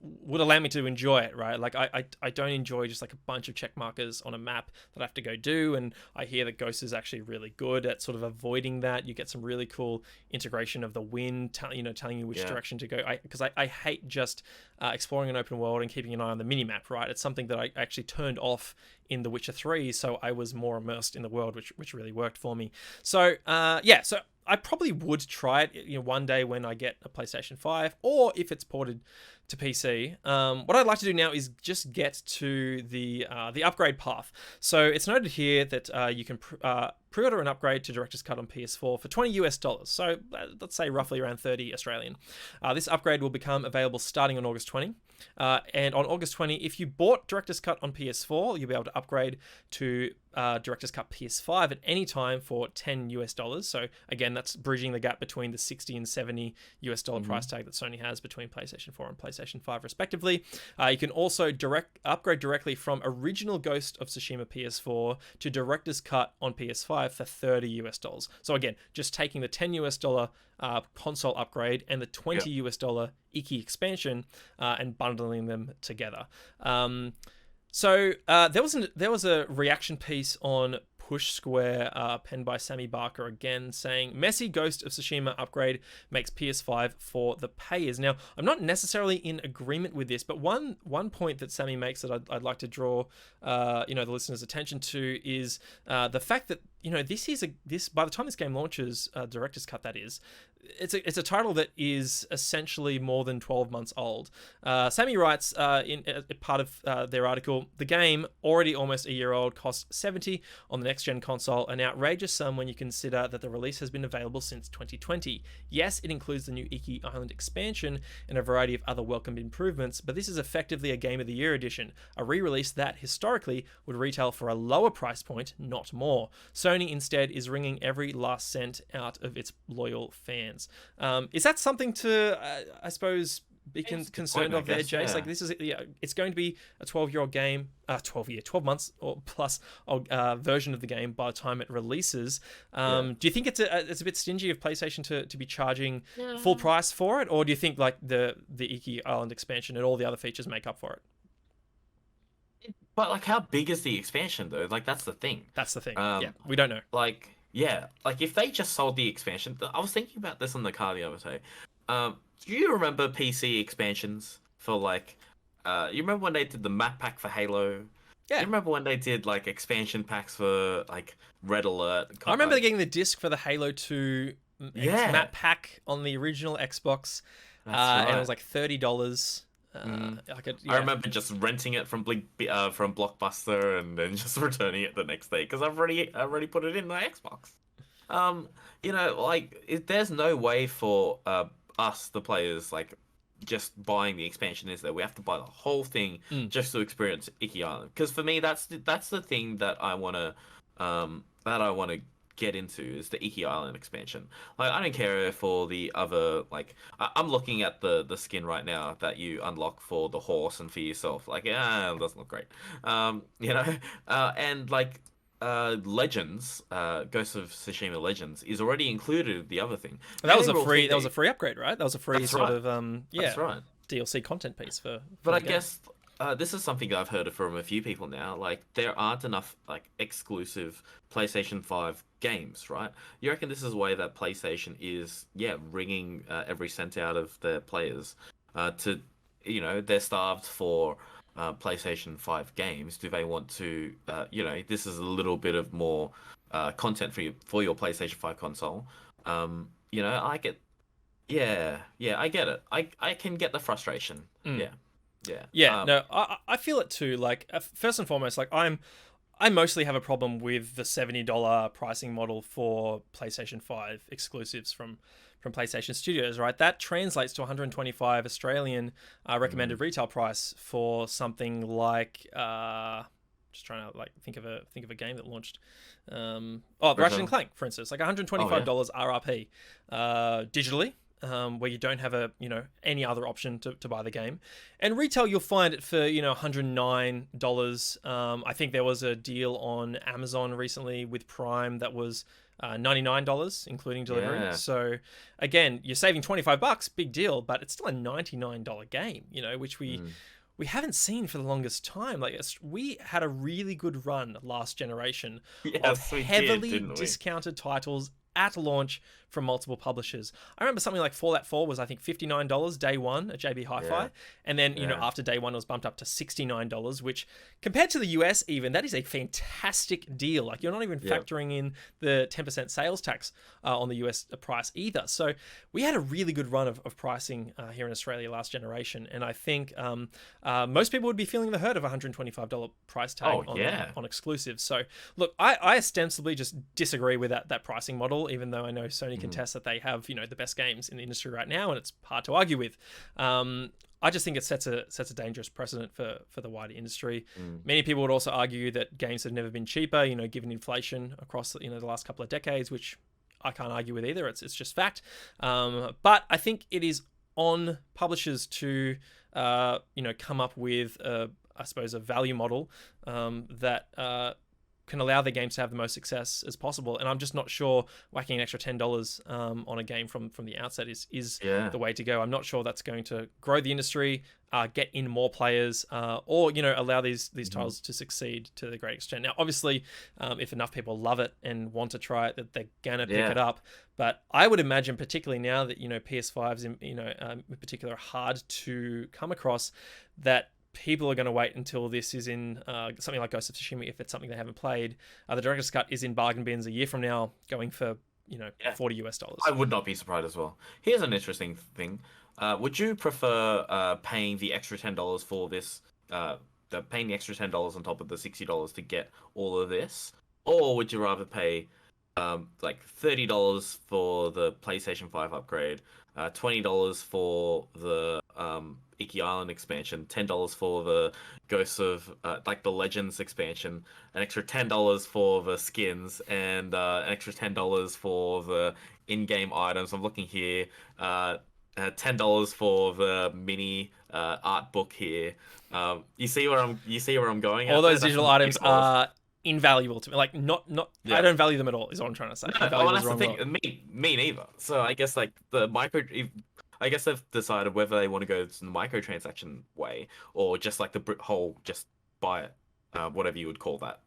would allow me to enjoy it, right? Like I don't enjoy just like a bunch of check markers on a map that I have to go do, and I hear that Ghost is actually really good at sort of avoiding that. You get some really cool integration of the wind, telling you which Yeah. direction to go. Because I hate just exploring an open world and keeping an eye on the mini map, right? It's something that I actually turned off in The Witcher 3, so I was more immersed in the world, which really worked for me. So yeah, so I probably would try it, one day when I get a PlayStation 5, or if it's ported to PC. What I'd like to do now is just get to the upgrade path. So it's noted here that you can pre-order an upgrade to Director's Cut on PS4 for $20 US. So let's say roughly around 30 Australian. This upgrade will become available starting on August 20. And on August 20, if you bought Director's Cut on PS4, you'll be able to upgrade to Director's Cut PS5 at any time for $10 US. So again, that's bridging the gap between the $60 and $70 price tag that Sony has between PlayStation 4 and PlayStation 5 respectively. You can also upgrade directly from original Ghost of Tsushima PS4 to Director's Cut on PS5 for $30 US. So again, just taking the $10 console upgrade and the $20 Iki expansion and bundling them together. So there was a reaction piece on Push Square, penned by Sammy Barker again, saying messy Ghost of Tsushima upgrade makes PS5 for the payers. Now, I'm not necessarily in agreement with this, but one point that Sammy makes that I'd like to draw the listeners' attention to is the fact that this by the time this game launches, Director's Cut that is, it's a title that is essentially more than 12 months old. Sammy writes in part of their article, the game, already almost a year old, costs $70 on the next-gen console, an outrageous sum when you consider that the release has been available since 2020. Yes, it includes the new Iki Island expansion and a variety of other welcome improvements, but this is effectively a Game of the Year edition, a re-release that, historically, would retail for a lower price point, not more. Sony, instead, is wringing every last cent out of its loyal fans. Is that something to, I suppose, be concerned of there, Jace? Yeah. Like, this is, it's going to be a 12-year-old game, 12 months or plus version of the game by the time it releases. Do you think it's a bit stingy of PlayStation to be charging full price for it, or do you think like the Iki Island expansion and all the other features make up for it? But like, how big is the expansion though? Like, that's the thing. That's the thing. Yeah, we don't know. Like, yeah, like if they just sold the expansion, I was thinking about this in the car the other day. Do you remember PC expansions for like, you remember when they did the map pack for Halo? Yeah. You remember when they did like expansion packs for like Red Alert? I remember getting the disc for the Halo 2 map pack on the original Xbox, and it was like $30. I remember just renting it from Blockbuster and then just returning it the next day because I've already put it in my Xbox. There's no way for us, the players, like just buying the expansion. Is that we have to buy the whole thing just to experience Iki Island? Because for me, that's the thing that I wanna get into is the Iki Island expansion. Like, I don't care for the other, like, I'm looking at the skin right now that you unlock for the horse and for yourself. Like, it doesn't look great. And like Legends, Ghost of Tsushima Legends is already included the other thing. That was a free upgrade, right? That was a free That's sort right. of That's right. DLC content piece for But the I game. guess this is something I've heard from a few people now. Like, there aren't enough like exclusive PlayStation 5 games, right? You reckon this is a way that PlayStation is, yeah, wringing every cent out of their players? To, they're starved for PlayStation 5 games. Do they want to, this is a little bit of more content for your PlayStation 5 console. I get, yeah, I get it. I can get the frustration. Mm. Yeah. Yeah. Yeah, no, I feel it too. Like, first and foremost, like I mostly have a problem with the $70 pricing model for PlayStation 5 exclusives from PlayStation Studios, right? That translates to 125 Australian recommended retail price for something like just trying to like think of a game that launched. Ratchet and Clank, for instance, like $125 RRP digitally. Where you don't have any other option to buy the game, and retail you'll find it for $109. I think there was a deal on Amazon recently with Prime that was $99 including delivery. Yeah. So again, you're saving $25, big deal, but it's still a $99 game, which we haven't seen for the longest time. Like, we had a really good run last generation of Yes, we did, heavily didn't we? discounted titles at launch from multiple publishers. I remember something like Fallout 4 was, I think, $59 day one at JB Hi-Fi. Yeah. And then, Yeah. after day one, it was bumped up to $69, which compared to the US even, that is a fantastic deal. Like, you're not even Yeah. factoring in the 10% sales tax on the US price either. So we had a really good run of pricing here in Australia last generation. And I think most people would be feeling the hurt of a $125 price tag on exclusives. So look, I ostensibly just disagree with that pricing model, even though I know Sony contests that they have the best games in the industry right now, and it's hard to argue with. I just think it sets a dangerous precedent for the wider industry. Many people would also argue that games have never been cheaper, given inflation across the last couple of decades, which I can't argue with either. It's just fact. But I think it is on publishers to come up with I suppose a value model that can allow their games to have the most success as possible. And I'm just not sure whacking an extra $10 on a game from the outset is the way to go. I'm not sure that's going to grow the industry, get in more players, or allow these titles to succeed to the great extent. Now, obviously, if enough people love it and want to try it, that they're gonna pick it up. But I would imagine, particularly now that PS5s in particular are hard to come across, that people are going to wait until this is in something like Ghost of Tsushima, if it's something they haven't played. The director's cut is in bargain bins a year from now, going for $40. I would not be surprised as well. Here's an interesting thing. Would you prefer paying the extra $10 for this, paying the extra $10 on top of the $60 to get all of this, or would you rather pay like $30 for the PlayStation 5 upgrade, $20 for the Iki Island expansion, $10 for the Ghosts of like the Legends expansion, an extra $10 for the skins, and an extra $10 for the in-game items? I'm looking here. $10 for the mini art book here. You see where I'm going? All those digital items are invaluable to me. Like, not I don't value them at all, is what I'm trying to say. No, well, that's the thing. Me neither. So I guess like I guess they've decided whether they want to go to the microtransaction way, or just like the whole just buy it, whatever you would call that,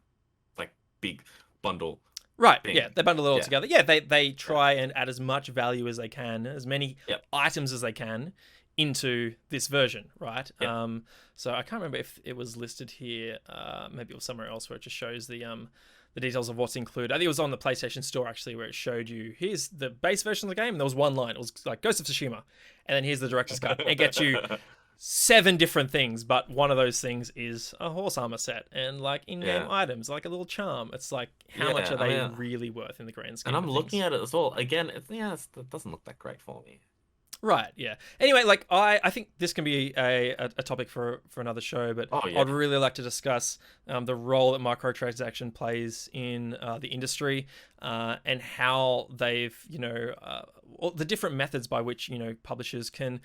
like big bundle. Right. thing. Yeah, they bundle it all together. Yeah, they try and add as much value as they can, as many items as they can into this version, right? So I can't remember if it was listed here. Maybe it was somewhere else where it just shows the details of what's included. I think it was on the PlayStation Store actually, where it showed you, here's the base version of the game, and there was one line. It was like Ghost of Tsushima, and then here's the director's cut. It gets you 7 different things, but one of those things is a horse armor set and like in-game items, like a little charm. It's like, how much are they really worth in the grand scheme? And I'm looking at it as well. Again, it doesn't look that great for me. Right, yeah. Anyway, like I think this can be a topic for another show, but I'd really like to discuss the role that microtransaction plays in the industry, and how they've, the different methods by which, publishers can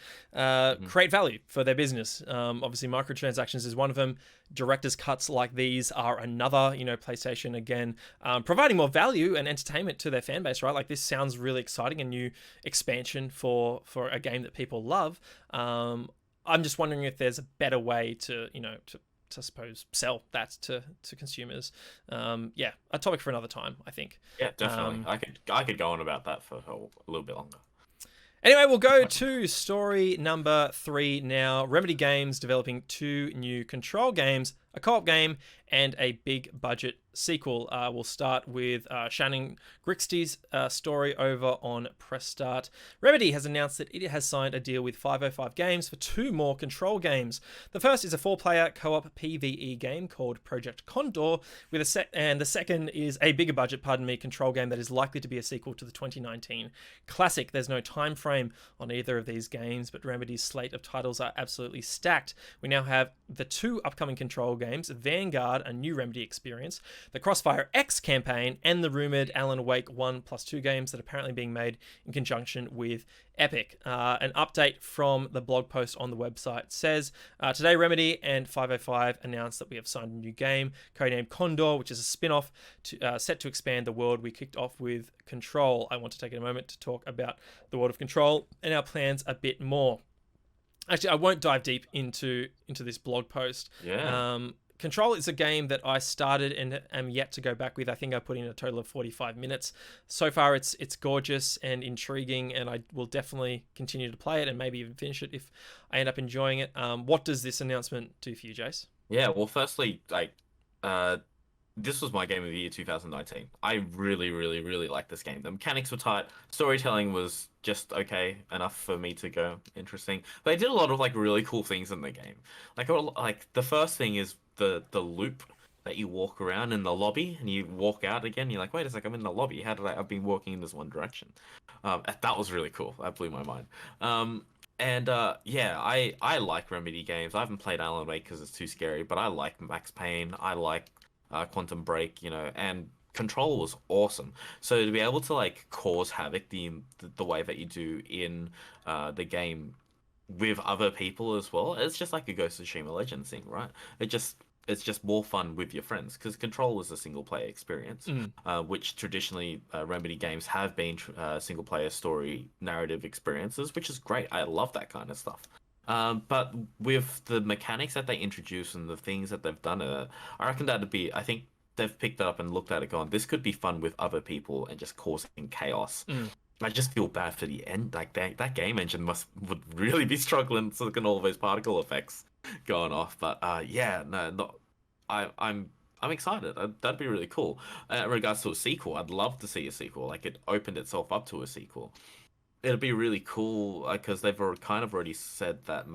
create value for their business. Obviously, microtransactions is one of them. Director's cuts like these are another, PlayStation, again, providing more value and entertainment to their fan base, right? Like, this sounds really exciting, a new expansion for a game that people love. I'm just wondering if there's a better way to, to suppose sell that to consumers. Yeah, a topic for another time, I think. Yeah, definitely. I could go on about that for a little bit longer. Anyway, we'll go to story number 3 now. Remedy Games developing 2 new Control games, a co-op game, and a big budget sequel. We'll start with Shannon Grixty's story over on Press Start. Remedy has announced that it has signed a deal with 505 Games for 2 more Control games. The first is a 4-player co-op PvE game called Project Condor, with and the second is a bigger budget, Control game that is likely to be a sequel to the 2019 classic. There's no time frame on either of these games, but Remedy's slate of titles are absolutely stacked. We now have the 2 upcoming Control games, Vanguard, a new Remedy experience, the Crossfire X campaign, and the rumoured Alan Wake 1+2 games that are apparently being made in conjunction with Epic. An update from the blog post on the website says, today Remedy and 505 announced that we have signed a new game, codenamed Condor, which is a spin-off set to expand the world we kicked off with Control. I want to take a moment to talk about the world of Control and our plans a bit more. Actually, I won't dive deep into this blog post. Yeah. Control is a game that I started and am yet to go back with. I think I put in a total of 45 minutes. So far, it's gorgeous and intriguing, and I will definitely continue to play it and maybe even finish it if I end up enjoying it. What does this announcement do for you, Jace? Yeah, well, firstly, this was my game of the year 2019. I really, really, really liked this game. The mechanics were tight. Storytelling was just okay enough for me to go interesting. They did a lot of really cool things in the game. Like the first thing is the loop that you walk around in the lobby and you walk out again. You're like, wait a sec, I'm in the lobby. I've been walking in this one direction. That was really cool. That blew my mind. Yeah, I like Remedy games. I haven't played Alan Wake because it's too scary, but I like Max Payne. I like Quantum Break, and Control was awesome. So to be able to cause havoc the way that you do in the game with other people as well, it's just like a Ghost of Tsushima Legends thing, right? It's just more fun with your friends because Control is a single player experience, which traditionally Remedy games have been single player story narrative experiences, which is great. I love that kind of stuff. But with the mechanics that they introduce and the things that they've done, I reckon I think they've picked it up and looked at it going, this could be fun with other people and just causing chaos. I just feel bad for the end. That game engine would really be struggling to look at all those particle effects going off. But yeah, no, I'm excited. That'd be really cool. In regards to a sequel, I'd love to see a sequel. It opened itself up to a sequel. It'd be really cool because they've kind of already said that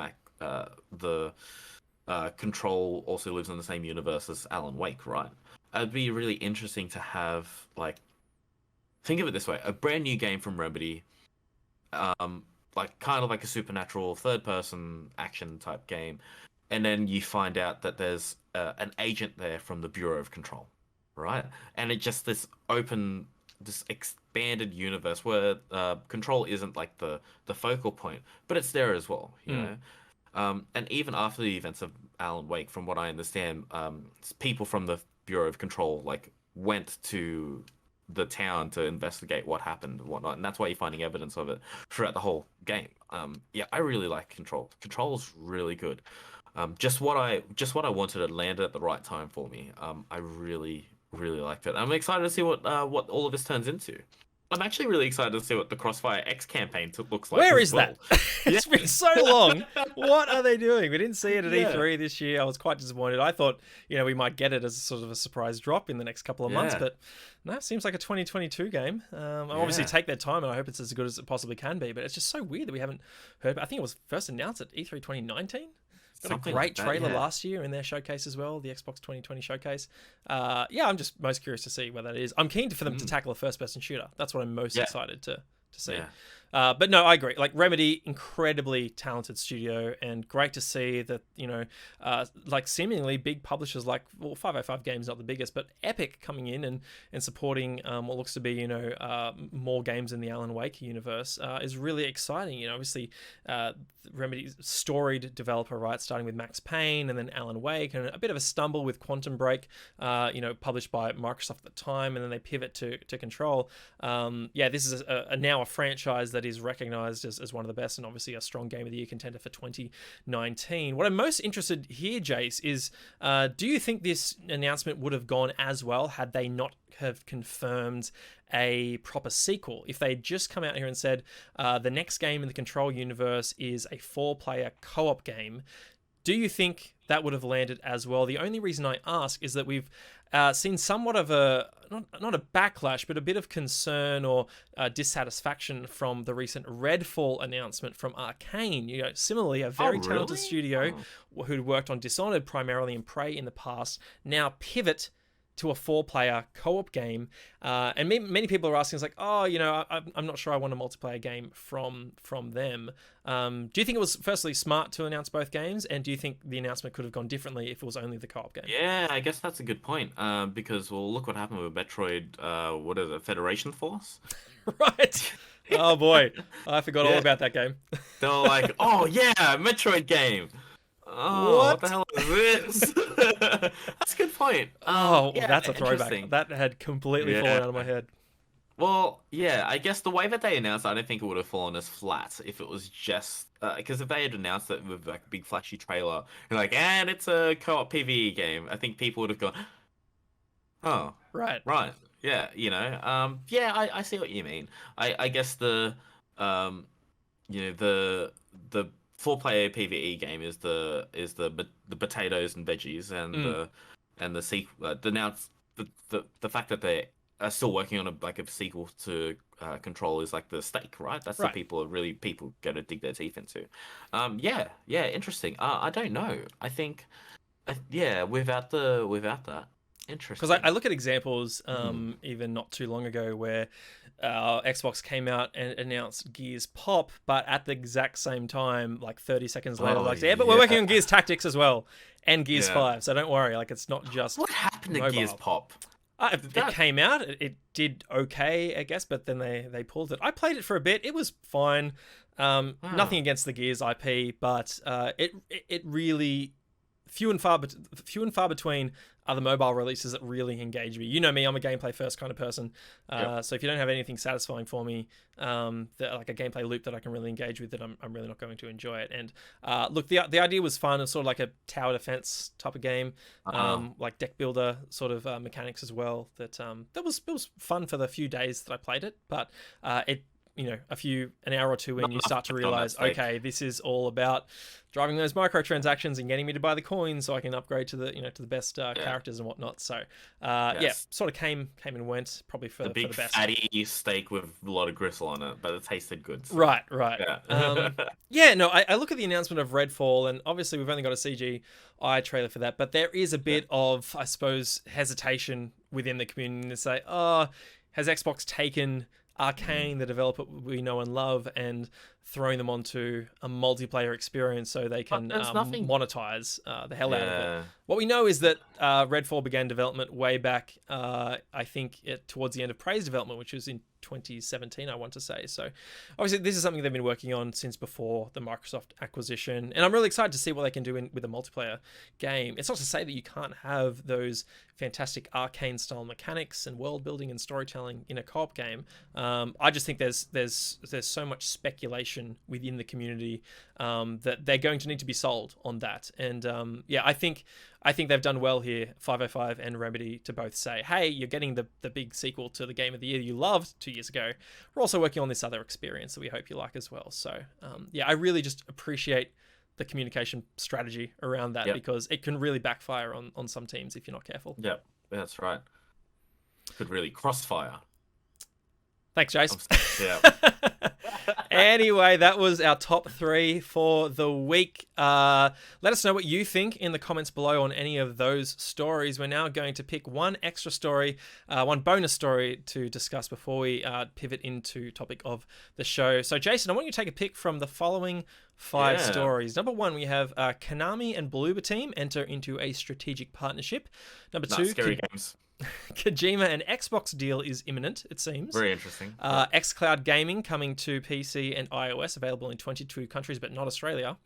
the Control also lives in the same universe as Alan Wake, right? It'd be really interesting to have think of it this way: a brand new game from Remedy, kind of like a supernatural third-person action type game, and then you find out that there's an agent there from the Bureau of Control, right? And it just this expanded universe where Control isn't the focal point, but it's there as well, you know. And even after the events of Alan Wake, from what I understand, people from the Bureau of Control went to the town to investigate what happened and whatnot, and that's why you're finding evidence of it throughout the whole game. Yeah, I really like Control. Control's really good. Just what I wanted, it landed at the right time for me. I really liked it. I'm excited to see what all of this turns into. I'm actually really excited to see what the Crossfire X campaign looks like. Where is that? It's been so long. What are they doing? We didn't see it at E3 this year. I was quite disappointed. I thought, we might get it as sort of a surprise drop in the next couple of months, but no, it seems like a 2022 game. Obviously take their time, and I hope it's as good as it possibly can be, but it's just so weird that we haven't heard. I think it was first announced at E3 2019. Got a great trailer last year in their showcase as well, the Xbox 2020 showcase. Yeah, I'm just most curious to see where that is. I'm keen for them to tackle a first-person shooter. That's what I'm most excited to see. Yeah. But no, I agree. Remedy, incredibly talented studio, and great to see that, seemingly big publishers 505 Games, not the biggest, but Epic coming in and supporting what looks to be, more games in the Alan Wake universe is really exciting. Obviously, Remedy's storied developer, right, starting with Max Payne and then Alan Wake, and a bit of a stumble with Quantum Break, published by Microsoft at the time, and then they pivot to Control. Yeah, this is now a franchise that that is recognized as one of the best and obviously a strong Game of the Year contender for 2019. What I'm most interested here, Jace, is do you think this announcement would have gone as well had they not have confirmed a proper sequel? If they'd just come out here and said the next game in the Control universe is a 4-player co-op game, do you think that would have landed as well? The only reason I ask is that we've seen somewhat of a, not a backlash, but a bit of concern or dissatisfaction from the recent Redfall announcement from Arcane. You know, similarly, a very talented studio who'd worked on Dishonored primarily and Prey in the past, now pivot to a 4-player co-op game, and many people are asking, it's like, oh, you know, I'm not sure I want a multiplayer game from them. Do you think it was firstly smart to announce both games, and do you think the announcement could have gone differently if it was only the co-op game? Yeah, I guess that's a good point. Because well, look what happened with Metroid. What is it, Federation Force? Right. Oh boy, I forgot all about that game. They were like, oh yeah, Metroid game. Oh, what the hell is this? That's a good point. Yeah, that's a throwback. That had completely fallen out of my head. Well, yeah, I guess the way that they announced it, I don't think it would have fallen as flat if it was just because if they had announced it with like a big flashy trailer and like, and it's a co-op PvE game, I think people would have gone, oh, right, yeah, you know, yeah, I see what you mean. I guess the you know, the 4-player PvE game is the potatoes and veggies and the sequel. The fact that they are still working on a sequel to Control is like the steak, right? That's the people go to dig their teeth into. Yeah, interesting. I don't know. I think, yeah, without that, interesting. Because I look at examples, even not too long ago, where Xbox came out and announced Gears Pop, but at the exact same time, like 30 seconds later, but we're working on Gears Tactics as well, and Gears 5, so don't worry, like it's not just what happened to mobile. Gears Pop? It came out, it did okay, I guess, but then they pulled it. I played it for a bit, it was fine. Nothing against the Gears IP, but it really few and far between are the mobile releases that really engage me. You know me, I'm a gameplay first kind of person. So if you don't have anything satisfying for me, like a gameplay loop that I can really engage with, then I'm really not going to enjoy it. And look, the idea was fun. It's sort of like a tower defense type of game, like deck builder sort of mechanics as well. That was fun for the few days that I played it, but it, you know, an hour or two in, you start to realize, okay, this is all about driving those microtransactions and getting me to buy the coins so I can upgrade to the the best characters and whatnot. So sort of came and went, probably for the best. Big fatty steak with a lot of gristle on it, but it tasted good. So. Right. Yeah. I look at the announcement of Redfall, and obviously we've only got a CGI trailer for that, but there is a bit of, I suppose, hesitation within the community to say, oh, has Xbox taken Arcane, the developer we know and love, and throwing them onto a multiplayer experience so they can monetize the hell out of it. What we know is that Redfall began development way back, I think, towards the end of Prey's development, which was in 2017, I want to say. So obviously this is something they've been working on since before the Microsoft acquisition, and I'm really excited to see what they can do with a multiplayer game. It's not to say that you can't have those fantastic Arcane style mechanics and world building and storytelling in a co-op game. I just think there's so much speculation within the community that they're going to need to be sold on that. And I think they've done well here, 505 and Remedy, to both say, hey, you're getting the big sequel to the Game of the Year you loved 2 years ago. We're also working on this other experience that we hope you like as well. So I really just appreciate the communication strategy around that, because it can really backfire on some teams if you're not careful. Yep, that's right. Could really crossfire. Thanks, Jace. Anyway, that was our top 3 for the week. Let us know what you think in the comments below on any of those stories. We're now going to pick one extra story, one bonus story to discuss before we pivot into topic of the show. So, Jason, I want you to take a pick from the following 5 stories. Number 1, we have Konami and Bloober Team enter into a strategic partnership. Number 2, Scary Games. Kojima and Xbox deal is imminent, it seems. Very interesting. xCloud Gaming coming to PC and iOS, available in 22 countries, but not Australia.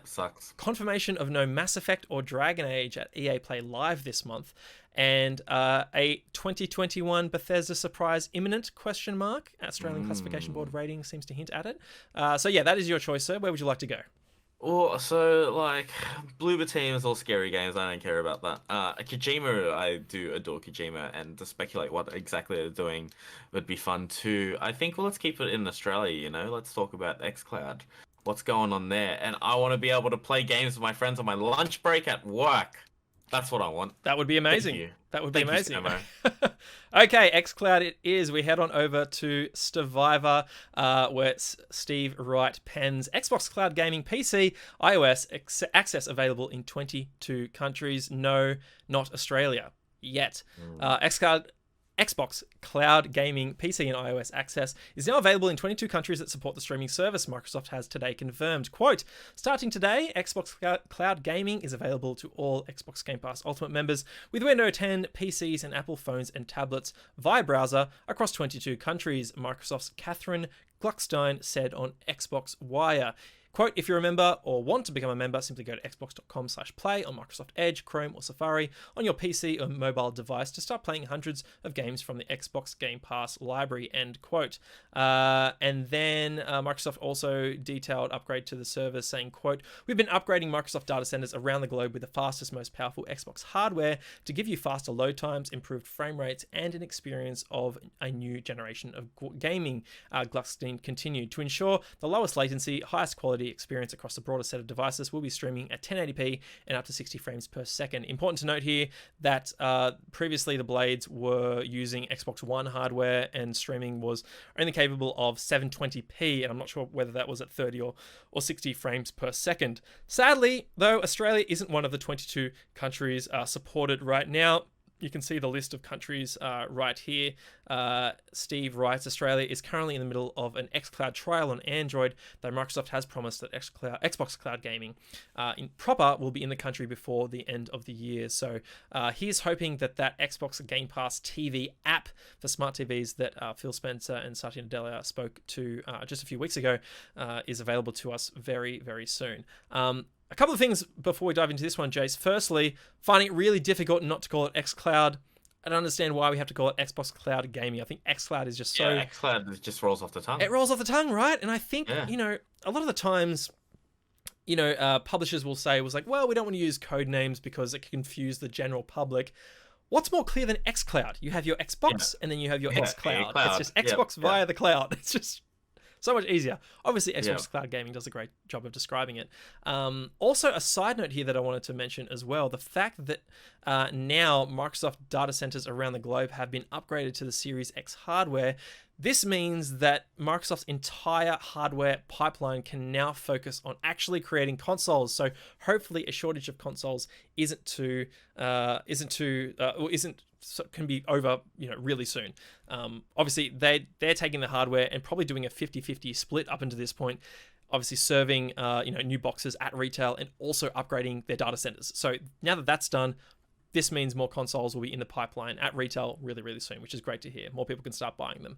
Sucks. Confirmation of no Mass Effect or Dragon Age at EA Play Live this month. and a 2021 Bethesda surprise imminent, question mark. Australian Classification Board rating seems to hint at it. So yeah, that is your choice, sir. Where would you like to go? Or so like Bloober Team is all scary games. I don't care about that. Kojima, I do adore Kojima, and to speculate what exactly they're doing would be fun too. I think well, let's keep it in Australia. Let's talk about XCloud. What's going on there? And I want to be able to play games with my friends on my lunch break at work. That's what I want. That would be Thank amazing. you. That would be Thank you, amazing. Samo. Okay, xCloud it is. We head on over to Stevivor, where Steve Wright pens Xbox Cloud Gaming PC, iOS, access available in 22 countries. No, not Australia yet. Xbox Cloud Gaming PC and iOS access is now available in 22 countries that support the streaming service, Microsoft has today confirmed. Quote, starting today, Xbox Cloud Gaming is available to all Xbox Game Pass Ultimate members with Windows 10 PCs and Apple phones and tablets via browser across 22 countries, Microsoft's Catherine Gluckstein said on Xbox Wire. Quote, if you're a member or want to become a member, simply go to xbox.com/play on Microsoft Edge, Chrome, or Safari on your PC or mobile device to start playing hundreds of games from the Xbox Game Pass library, end quote. And then Microsoft also detailed upgrade to the service saying, quote, we've been upgrading Microsoft data centers around the globe with the fastest, most powerful Xbox hardware to give you faster load times, improved frame rates, and an experience of a new generation of gaming, Gluckstein continued. To ensure the lowest latency, highest quality experience across a broader set of devices, will be streaming at 1080p and up to 60 frames per second. Important to note here that previously the Blades were using Xbox One hardware and streaming was only capable of 720p, and I'm not sure whether that was at 30 or 60 frames per second. Sadly, though, Australia isn't one of the 22 countries supported right now. You can see the list of countries right here. Steve writes, Australia is currently in the middle of an xCloud trial on Android, though Microsoft has promised that Xbox Cloud Gaming proper will be in the country before the end of the year. So he's hoping that Xbox Game Pass TV app for smart TVs that Phil Spencer and Satya Nadella spoke to just a few weeks ago is available to us very, very soon. A couple of things before we dive into this one, Jace. Firstly, finding it really difficult not to call it xCloud. I don't understand why we have to call it Xbox Cloud Gaming. I think xCloud is just so... Yeah, xCloud just rolls off the tongue. It rolls off the tongue, right? And I think, Yeah. A lot of the times, publishers will say, well, we don't want to use code names because it can confuse the general public. What's more clear than xCloud? You have your Xbox, and then you have your xCloud. Cloud. It's just Xbox via the cloud. It's just... so much easier. Obviously, Xbox Cloud Gaming does a great job of describing it. Also, a side note here that I wanted to mention as well, the fact that now Microsoft data centers around the globe have been upgraded to the Series X hardware. This means that Microsoft's entire hardware pipeline can now focus on actually creating consoles. So hopefully a shortage of consoles can be over, really soon. Obviously, they're taking the hardware and probably doing a 50-50 split up until this point. Obviously, serving new boxes at retail and also upgrading their data centers. So now that that's done, this means more consoles will be in the pipeline at retail really, really soon, which is great to hear. More people can start buying them.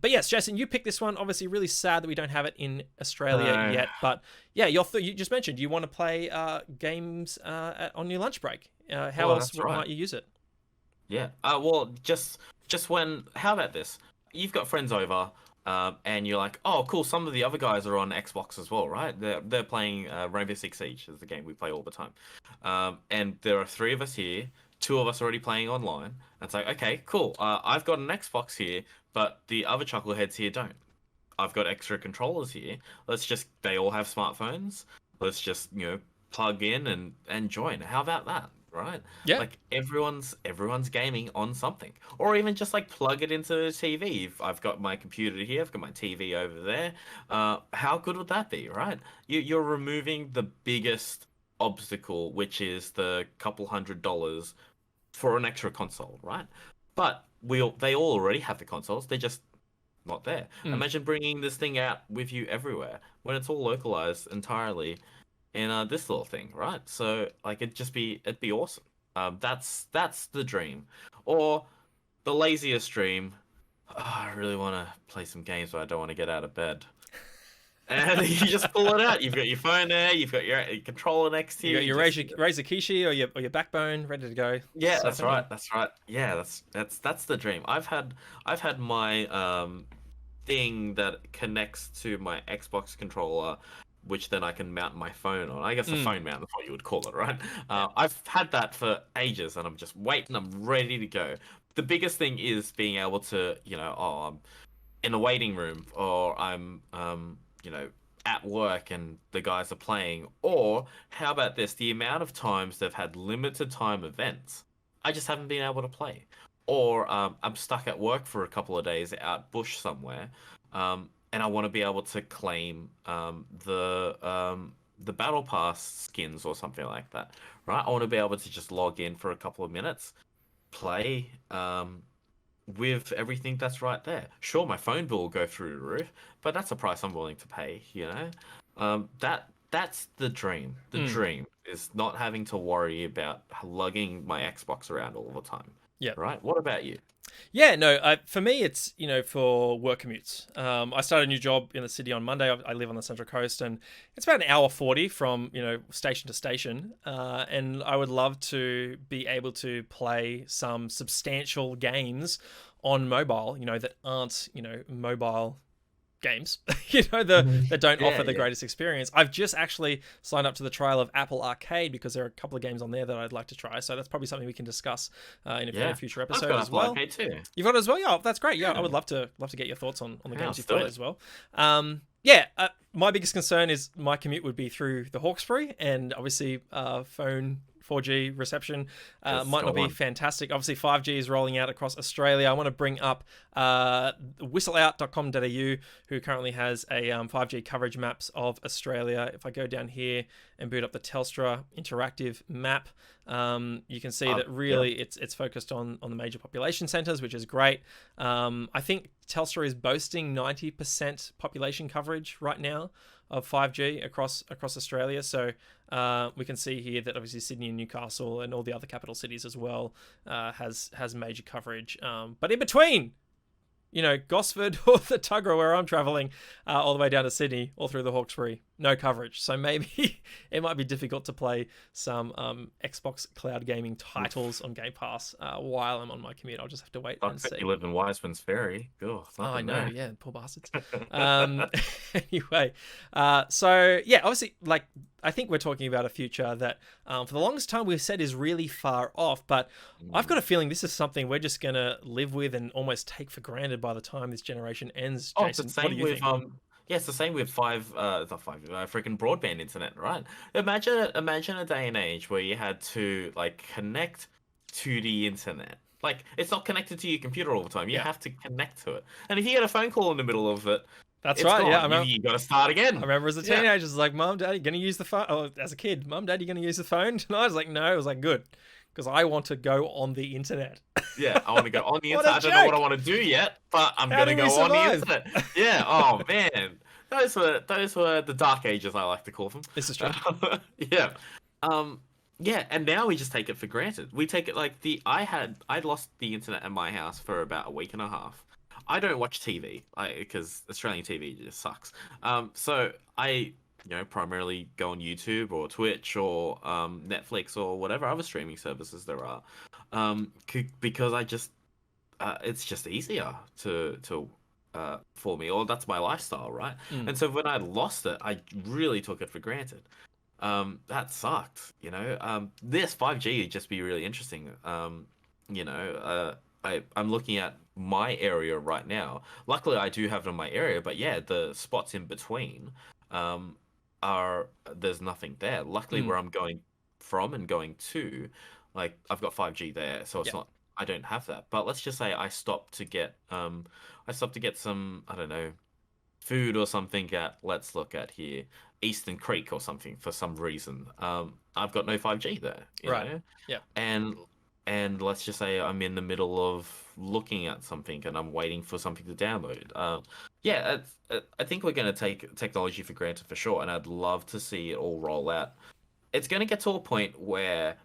But yes, Jason, you picked this one. Obviously, really sad that we don't have it in Australia yet. But yeah, you just mentioned you want to play games on your lunch break. How else might you use it? Yeah. Well, just when. How about this? You've got friends over, and you're like, oh, cool. Some of the other guys are on Xbox as well, right? They're playing Rainbow Six Siege, is the game we play all the time. And there are 3 of us here. 2 of us already playing online. And it's like, okay, cool. I've got an Xbox here, but the other chuckleheads here don't. I've got extra controllers here. They all have smartphones. Let's just plug in and join. How about that? Right? Yeah. Like everyone's gaming on something, or even just like plug it into the TV. I've got my computer here. I've got my TV over there. How good would that be, right? You're removing the biggest obstacle, which is the couple $100 for an extra console, right? But they all already have the consoles. They're just not there. Imagine bringing this thing out with you everywhere when it's all localized entirely in this little thing, right? So like it'd be awesome. That's the dream, or the laziest dream. Oh, I really want to play some games, but I don't want to get out of bed. and you just pull it out. You've got your phone there, you've got your controller next to You you. got You your just Razer Kishi or your Backbone ready to go. yeah, Slap that's it in. right. That's right. Yeah, that's the dream. I've had my thing that connects to my Xbox controller, which then I can mount my phone on. I guess a Mm, phone mount is what you would call it, right? yeah. I've had that for ages, and I'm just waiting. I'm ready to go. The biggest thing is being able to, I'm in a waiting room, or I'm, at work and the guys are playing. Or how about this? The amount of times they've had limited time events, I just haven't been able to play. Or I'm stuck at work for a couple of days out bush somewhere, and I want to be able to claim the battle pass skins or something like that, right? I want to be able to just log in for a couple of minutes, play, with everything that's right there. Sure, my phone bill will go through the roof, but that's a price I'm willing to pay, you know? That's the dream. The Mm, dream is not having to worry about lugging my Xbox around all the time. yeah. Right? What about you? Yeah, no. For me, it's for work commutes. I started a new job in the city on Monday. I live on the Central Coast, and it's about an hour 40 from station to station. And I would love to be able to play some substantial games on mobile. That aren't mobile games, that don't Yeah, offer the yeah. greatest experience. I've just actually signed up to the trial of Apple Arcade because there are a couple of games on there that I'd like to try. So that's probably something we can discuss in a Yeah. future I've episode got as Apple well. Arcade too. You've got it as well. Yeah, that's great. Yeah, I Yeah. would love to get your thoughts on the Yeah, games let's you've do played it. as well. Yeah, my biggest concern is my commute would be through the Hawkesbury, and obviously phone 4G reception It's might not be gone. fantastic. Obviously 5G is rolling out across Australia. I want to bring up whistleout.com.au, who currently has a 5G coverage maps of Australia. If I go down here and boot up the Telstra interactive map, you can see that Yeah. really it's focused on the major population centres, which is great. I think Telstra is boasting 90% population coverage right now of 5G across Australia. So we can see here that obviously Sydney and Newcastle and all the other capital cities as well has major coverage. But in between, Gosford or the Tuggerah, where I'm traveling, all the way down to Sydney, all through the Hawkesbury, no coverage. So maybe it might be difficult to play some Xbox cloud gaming titles on Game Pass while I'm on my commute. I'll just have to wait and Sucks that you see. live in Wiseman's Ferry. Oh, Oh, I nothing know, there. yeah, poor bastards. Um, anyway, so yeah, obviously, like I think we're talking about a future that, for the longest time, we've said is really far off. But I've got Mm. a feeling this is something we're just gonna live with and almost take for granted by the time this generation ends. Oh, it's the Jason, what do same you with think? yeah, it's the same with it's not five, freaking broadband internet, right? Imagine a day and age where you had to like connect to the internet. Like it's not connected to your computer all the time. You Yeah, have to connect to it. And if you get a phone call in the middle of it, that's it's right. Yeah, gone. You got to start I again. remember as a Yeah. teenager, it's like, Mom, Dad, you gonna use the phone? Oh, as a kid, Mom, Dad, you gonna use the phone? And I was like, no. I was like, good, because I want to go on the internet. Yeah, I want to go on the What internet. a I don't know what I joke! want to do yet, but I'm How gonna did we go on the survive? internet. Yeah. Oh man, those were the dark ages, I like to call them. This is true. Yeah. Um. Yeah, and now we just take it for granted. We take it like I lost the internet at my house for about a week and a half. I don't watch TV, because Australian TV just sucks. So I primarily go on YouTube or Twitch or Netflix or whatever other streaming services there are, because it's just easier to for me, or that's my lifestyle, right? Mm, And so when I lost it, I really took it for granted. That sucked, this 5G would just be really interesting. I'm looking at my area right now. Luckily, I do have it in my area, but yeah, the spots in between, um, are there's nothing there. Luckily, mm, where I'm going from and going to, like I've got 5G there, so it's yeah. not. I don't have that. But let's just say I stopped to get some, I don't know, food or something at, let's look at here, Eastern Creek or something for some reason. I've got no 5G there, Right. Yeah. and let's just say I'm in the middle of looking at something and I'm waiting for something to download. Yeah, I think we're going to take technology for granted for sure, and I'd love to see it all roll out. It's going to get to a point where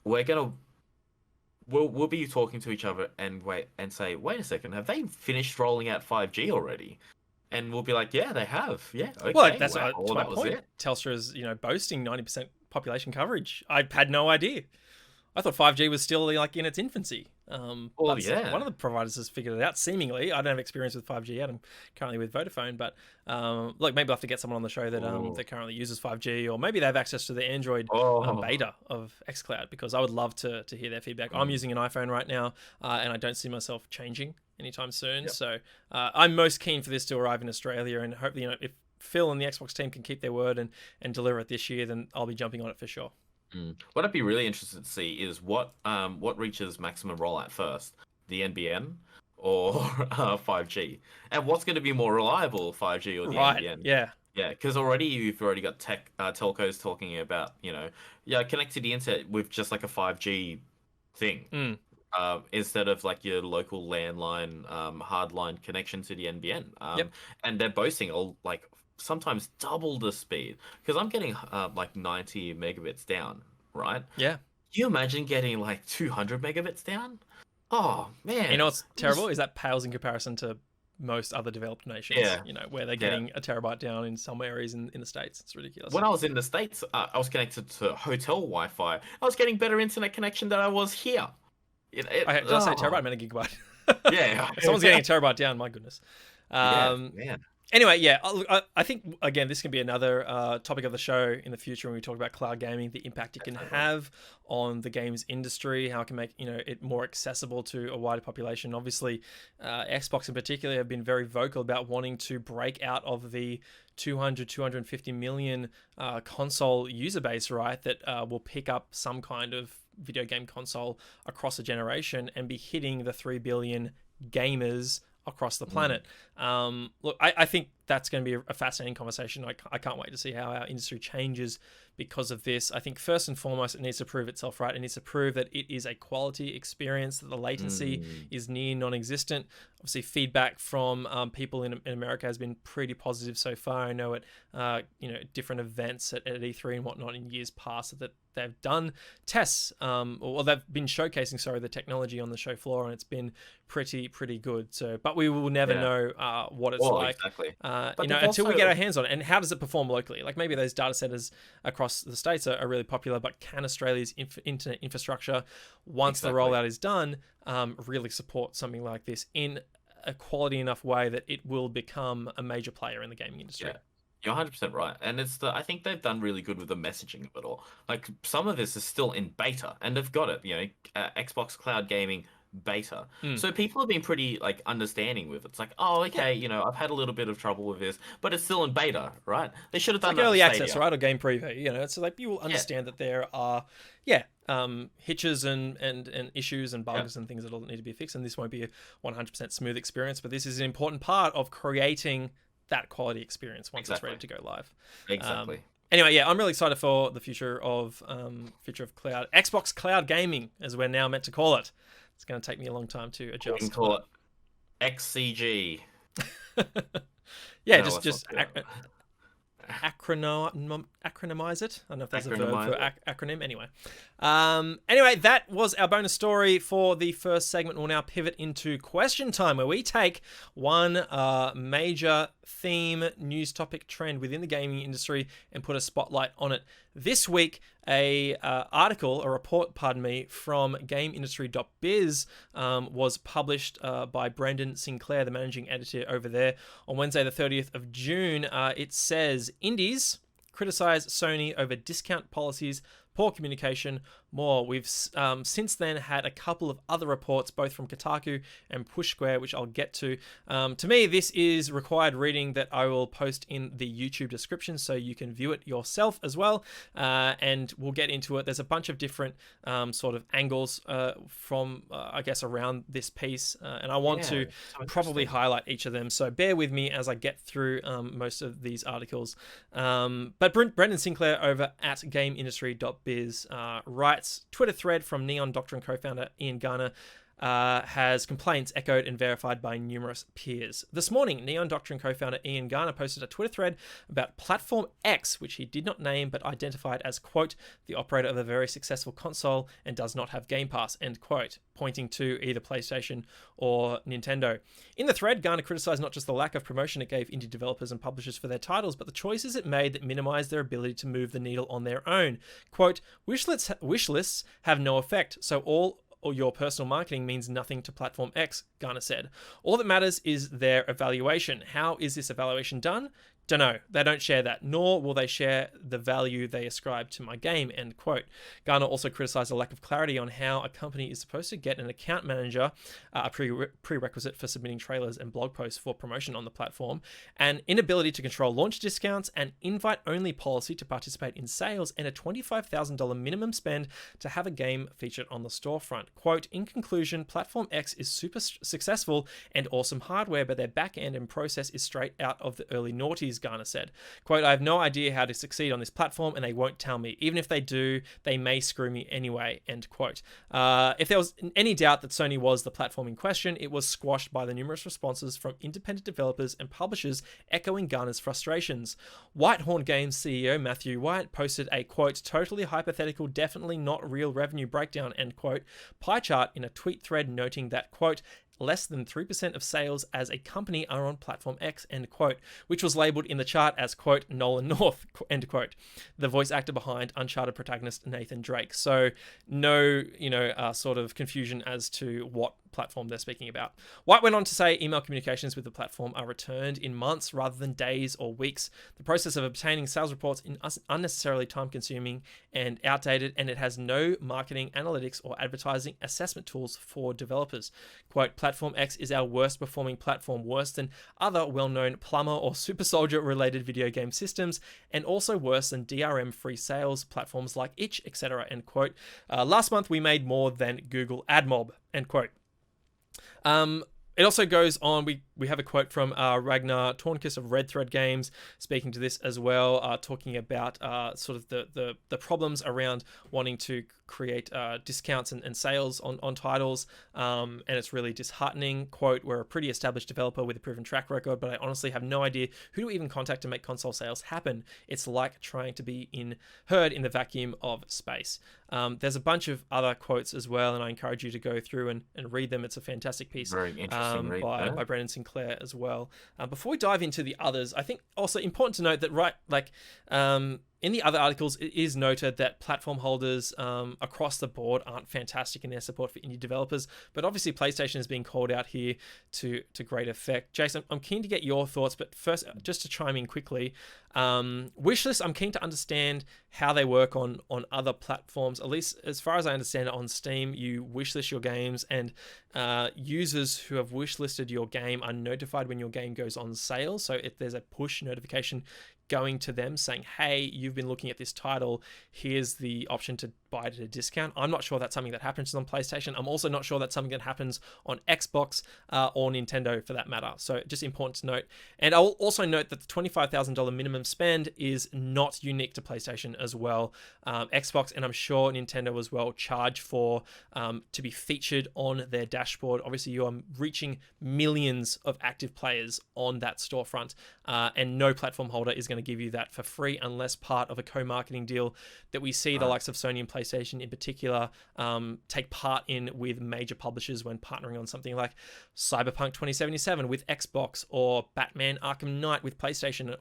we're going to we'll be talking to each other and say, wait a second, have they finished rolling out 5G already? and we'll be like, yeah, they have. Yeah, Well, okay, that's wow. to Well, my that was point. it. Telstra is, boasting 90% population coverage. I had no idea. I thought 5G was still like in its infancy. Well, But one yeah. of the providers has figured it out. Seemingly, I don't have experience with 5G yet. I'm currently with Vodafone, but look, maybe I'll have to get someone on the show Oh, that currently uses 5G, or maybe they have access to the Android oh, beta of xCloud, because I would love to hear their feedback. I'm mm, using an iPhone right now, and I don't see myself changing anytime soon. yep. So I'm most keen for this to arrive in Australia, and hopefully, if Phil and the Xbox team can keep their word and deliver it this year, then I'll be jumping on it for sure. What I'd be really interested to see is what reaches maximum rollout first, the NBN or 5G, and what's going to be more reliable, 5G or the Right. NBN? Yeah. Yeah, because already you've already got telcos talking about, yeah, connect to the internet with just like a 5G thing, Mm. instead of like your local landline, hardline connection to the NBN. Yep. And they're boasting like sometimes double the speed because I'm getting like 90 megabits down, right? Yeah. Can you imagine getting like 200 megabits down? Oh You know man, what's terrible is that pales in comparison to most other developed nations, yeah, where they're yeah. getting a terabyte down in some areas in the States. It's ridiculous. When I was in the States, I was connected to hotel Wi-Fi. I was getting better internet connection than I was here. Did I say terabyte? I meant a gigabyte. Yeah, If someone's getting a terabyte down, my goodness. yeah, Um, man. Anyway, yeah, I think again this can be another topic of the show in the future when we talk about cloud gaming, the impact it can Definitely. have on the games industry, how it can make it more accessible to a wider population. Obviously, Xbox in particular have been very vocal about wanting to break out of the 250 million console user base, right? That will pick up some kind of video game console across a generation and be hitting the 3 billion gamers across the Mm. planet. Look, I think that's going to be a fascinating conversation. I can't wait to see how our industry changes because of this. I think first and foremost, it needs to prove itself, right? It needs to prove that it is a quality experience, that the latency Mm. is near non-existent. Obviously, feedback from people in America has been pretty positive so far. I know at different events at E3 and whatnot in years past that they've done tests, or they've been showcasing, sorry, the technology on the show floor, and it's been pretty good. So, but we will never Yeah. know what it's Well, like, exactly. But they've until we get also our hands on it. And how does it perform locally? Like maybe those data centers across the states are really popular, but can Australia's internet infrastructure, once the exactly. rollout is done, really support something like this in a quality enough way that it will become a major player in the gaming industry? Yeah. You're 100% right. And I think they've done really good with the messaging of it all. Like some of this is still in beta and they've got it, Xbox Cloud Gaming beta. Mm. So people have been pretty like understanding with it. It's like, oh, Yeah. okay, I've had a little bit of trouble with this, but it's still in beta, right? They should have It's done like that with early access, Stadia. right? Or game preview, so like you will Yeah. understand that there are, hitches and issues and Yeah. bugs and things that all need to be fixed. And this won't be a 100% smooth experience, but this is an important part of creating that quality experience once it's Exactly. ready to go live. Um, Exactly. anyway, yeah, I'm really excited for the future of cloud, Xbox cloud gaming, as we're now meant to call it. It's going to take me a long time to We can adjust, call but it XCG. yeah, No, just let's not acronymize it. I don't know if there's a verb acronymize for it. acronym. Anyway, that was our bonus story for the first segment. We'll now pivot into question time, where we take one major theme, news topic, trend within the gaming industry and put a spotlight on it. This week, a report, from GameIndustry.biz was published by Brendan Sinclair, the managing editor over there, on Wednesday, the 30th of June. It says, indies criticize Sony over discount policies, poor communication, more. We've since then had a couple of other reports, both from Kotaku and Push Square, which I'll get to. To me, this is required reading that I will post in the YouTube description so you can view it yourself as well. And we'll get into it. There's a bunch of different sort of angles from, I guess, around this piece. And I want to So probably interesting. highlight each of them. So bear with me as I get through most of these articles. But Brendan Sinclair over at GameIndustry.biz writes, Twitter thread from Neon Doctrine co-founder Ian Garner. has complaints echoed and verified by numerous peers. This morning, Neon Doctrine co-founder Ian Garner posted a Twitter thread about Platform X, which he did not name but identified as, quote, the operator of a very successful console and does not have Game Pass, end quote, pointing to either PlayStation or Nintendo. In the thread, Garner criticized not just the lack of promotion it gave indie developers and publishers for their titles, but the choices it made that minimized their ability to move the needle on their own. Quote, wish lists have no effect, so all or your personal marketing means nothing to Platform X, Garner said. All that matters is their evaluation. How is this evaluation done? Dunno. They don't share that, nor will they share the value they ascribe to my game, end quote. Garner also criticized a lack of clarity on how a company is supposed to get an account manager, a prerequisite for submitting trailers and blog posts for promotion on the platform, an inability to control launch discounts, an invite-only policy to participate in sales, and a $25,000 minimum spend to have a game featured on the storefront. Quote, in conclusion, Platform X is super successful and awesome hardware, but their back end and process is straight out of the early noughties, Garner said. Quote, I have no idea how to succeed on this platform and they won't tell me. Even if they do, they may screw me anyway, end quote. If there was any doubt that Sony was the platform in question, it was squashed by the numerous responses from independent developers and publishers echoing Garner's frustrations. Whitehorn Games CEO Matthew White posted a, quote, totally hypothetical, definitely not real revenue breakdown, end quote, pie chart in a tweet thread noting that, quote, less than 3% of sales as a company are on Platform X, end quote, which was labeled in the chart as, quote, Nolan North, end quote, the voice actor behind Uncharted protagonist Nathan Drake. So no, sort of confusion as to what platform they're speaking about. White went on to say email communications with the platform are returned in months rather than days or weeks. The process of obtaining sales reports is unnecessarily time-consuming and outdated, and it has no marketing, analytics, or advertising assessment tools for developers. Quote, Platform X is our worst performing platform, worse than other well-known plumber or super soldier related video game systems, and also worse than DRM-free sales platforms like Itch, etc., end quote. Last month we made more than Google AdMob, end quote. It also goes on, we have a quote from Ragnar Tornquist of Red Thread Games speaking to this as well, talking about sort of the problems around wanting to create discounts and sales on titles, and it's really disheartening. Quote, we're a pretty established developer with a proven track record, but I honestly have no idea who to even contact to make console sales happen. It's like trying to be heard in the vacuum of space. There's a bunch of other quotes as well, and I encourage you to go through and read them. It's a fantastic piece. Very interesting read by Brendan Sinclair as well. Before we dive into the others, I think also important to note that in the other articles, it is noted that platform holders across the board aren't fantastic in their support for indie developers, but obviously PlayStation is being called out here to great effect. Jason, I'm keen to get your thoughts, but first, just to chime in quickly, wishlists, I'm keen to understand how they work on other platforms. At least as far as I understand it, on Steam, you wishlist your games, and users who have wishlisted your game are notified when your game goes on sale. So if there's a push notification going to them saying, hey, you've been looking at this title, here's the option to buy it at a discount. I'm not sure that's something that happens on PlayStation. I'm also not sure that's something that happens on Xbox or Nintendo for that matter. So just important to note. And I'll also note that the $25,000 minimum spend is not unique to PlayStation as well. Xbox, and I'm sure Nintendo as well, charge for to be featured on their dashboard. Obviously, you are reaching millions of active players on that storefront, and no platform holder is going to give you that for free unless part of a co-marketing deal that we see the likes of Sony and PlayStation in particular take part in with major publishers when partnering on something like Cyberpunk 2077 with Xbox, or Batman Arkham Knight with PlayStation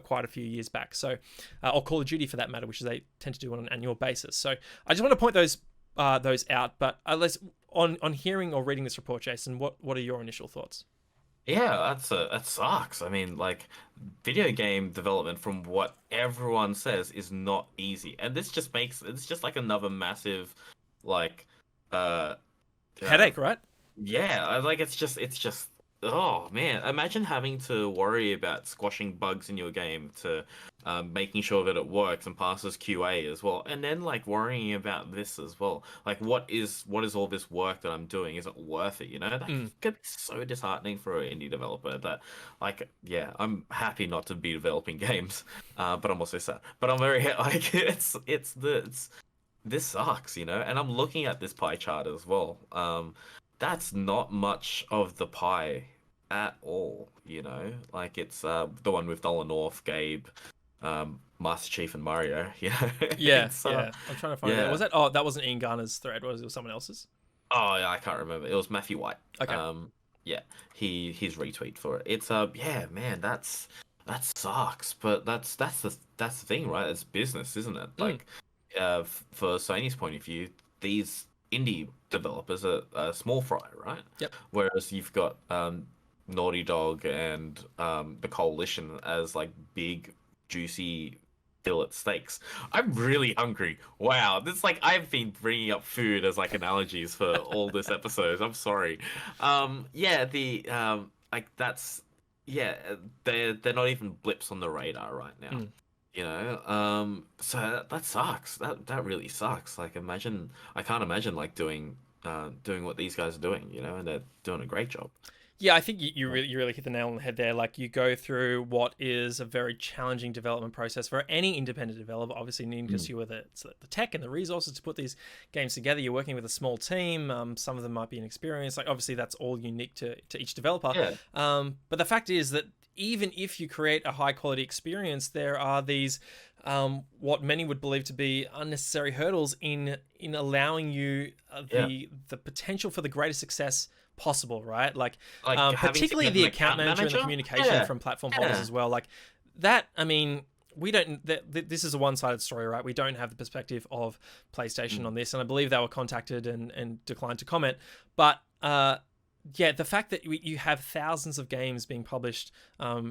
quite a few years back. So, or Call of Duty for that matter, which they tend to do on an annual basis. So I just want to point those out. But on hearing or reading this report, Jason, what are your initial thoughts? Yeah, that sucks. I mean, like, video game development, from what everyone says, is not easy, and this just makes it's just like another massive, like, Headache, right? yeah, like it's just oh man, imagine having to worry about squashing bugs in your game to making sure that it works and passes QA as well, and then like worrying about this as well. Like, what is all this work that I'm doing? Is it worth it? That could be so disheartening for an indie developer. That, like, yeah, I'm happy not to be developing games, but I'm also sad. But I'm very like this sucks, and I'm looking at this pie chart as well. that's not much of the pie at all, you know? Like it's the one with Dollar North, Gabe, Master Chief and Mario. Yeah. Yeah, It's yeah. I'm trying to find it. Was yeah. that? Oh, that wasn't Ian Garner's thread. Was it? Was someone else's? Oh yeah, I can't remember. It was Matthew White. Okay. Yeah, his retweet for it. It's yeah, man, that sucks. But that's the thing, right? It's business, isn't it? Mm, Like, for Sony's point of view, these indie developers are small fry, right? yep. Whereas you've got Naughty Dog and the Coalition as like big, juicy fillet steaks. I'm really hungry. Wow, this like I've been bringing up food as like analogies for all this episode. I'm sorry. Yeah, the like that's yeah, they're not even blips on the radar right now. Mm. You know, so that sucks. That really sucks. Like, imagine I can't imagine like doing what these guys are doing. You know, and they're doing a great job. Yeah, I think you really hit the nail on the head there. Like you go through what is a very challenging development process for any independent developer. Obviously, needing to Mm. pursue the tech and the resources to put these games together. You're working with a small team. Some of them might be inexperienced. Like obviously, that's all unique to each developer. Yeah, But the fact is that even if you create a high quality experience, there are these what many would believe to be unnecessary hurdles in allowing you yeah. the potential for the greatest success possible, right? Like Like having to particularly get the an account account manager and the manager. communication Yeah, from platform holders yeah. as well. Like that, I mean, we don't. This is a one-sided story, right? We don't have the perspective of PlayStation Mm. on this, and I believe they were contacted and declined to comment. But yeah, the fact that you have thousands of games being published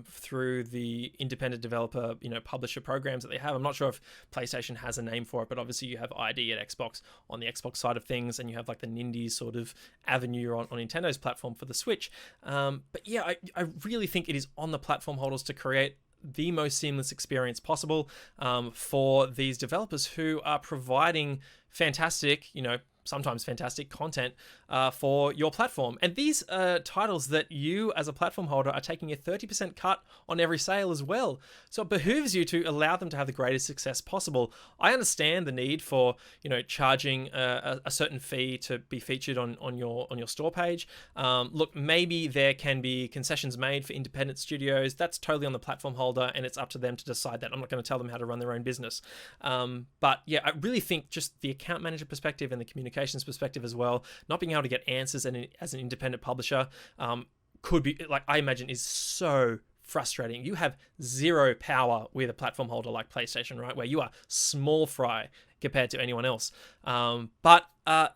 through the independent developer, publisher programs that they have. I'm not sure if PlayStation has a name for it, but obviously you have ID at Xbox on the Xbox side of things, and you have like the Nindies sort of avenue on Nintendo's platform for the Switch. But yeah, I really think it is on the platform holders to create the most seamless experience possible for these developers who are providing fantastic, sometimes fantastic content for your platform. And these are titles that you, as a platform holder, are taking a 30% cut on every sale as well. So it behooves you to allow them to have the greatest success possible. I understand the need for, charging a certain fee to be featured on your store page. Look, maybe there can be concessions made for independent studios. That's totally on the platform holder, and it's up to them to decide that. I'm not going to tell them how to run their own business. But yeah, I really think just the account manager perspective and the communications perspective as well, not being able to get answers as an independent publisher could be, like, I imagine is so frustrating. You have zero power with a platform holder like PlayStation, right? Where you are small fry compared to anyone else. But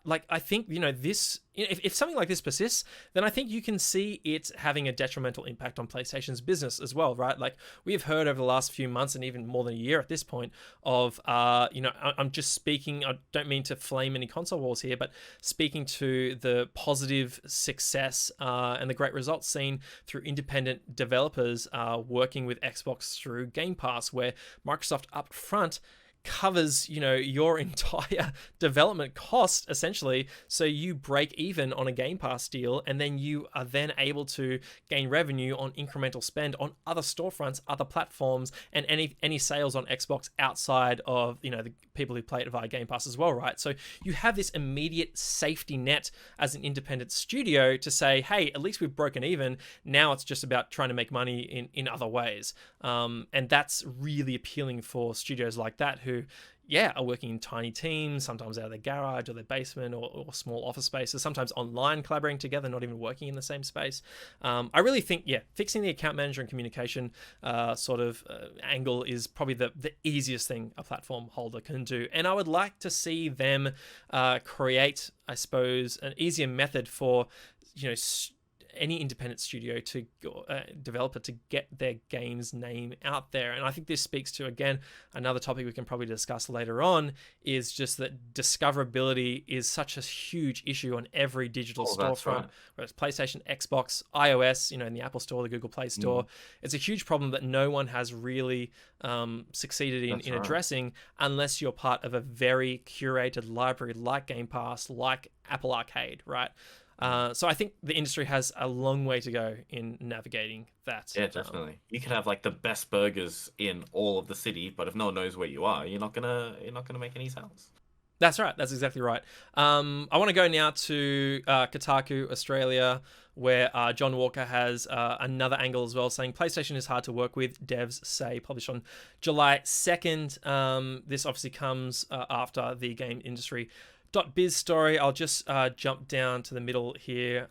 like, I think, this, if something like this persists, then I think you can see it having a detrimental impact on PlayStation's business as well, right? Like we've heard over the last few months and even more than a year at this point of, I'm just speaking, I don't mean to flame any console wars here, but speaking to the positive success and the great results seen through independent developers working with Xbox through Game Pass, where Microsoft up front covers your entire development cost essentially, so you break even on a Game Pass deal, and then you are then able to gain revenue on incremental spend on other storefronts, other platforms, and any sales on Xbox outside of the people who play it via Game Pass as well, right? So you have this immediate safety net as an independent studio to say, hey, at least we've broken even. Now it's just about trying to make money in other ways, and that's really appealing for studios like that who are working in tiny teams, sometimes out of their garage or their basement or small office spaces, sometimes online collaborating together, not even working in the same space. I really think, fixing the account manager and communication angle is probably the easiest thing a platform holder can do. And I would like to see them create, I suppose, an easier method for, any independent studio to developer to get their game's name out there. And I think this speaks to, again, another topic we can probably discuss later on, is just that discoverability is such a huge issue on every digital That's storefront, right. whether it's PlayStation, Xbox, iOS, in the Apple Store, the Google Play Store. It's a huge problem that no one has really succeeded in That's right. addressing, unless you're part of a very curated library like Game Pass, like Apple Arcade, right? So I think the industry has a long way to go in navigating that. Yeah, definitely. You could have like the best burgers in all of the city, but if no one knows where you are, you're not gonna make any sales. That's right. That's exactly right. I want to go now to Kotaku Australia, where John Walker has another angle as well, saying PlayStation is hard to work with. Devs say, published on July 2nd. This obviously comes after the game industry .biz story. I'll just jump down to the middle here.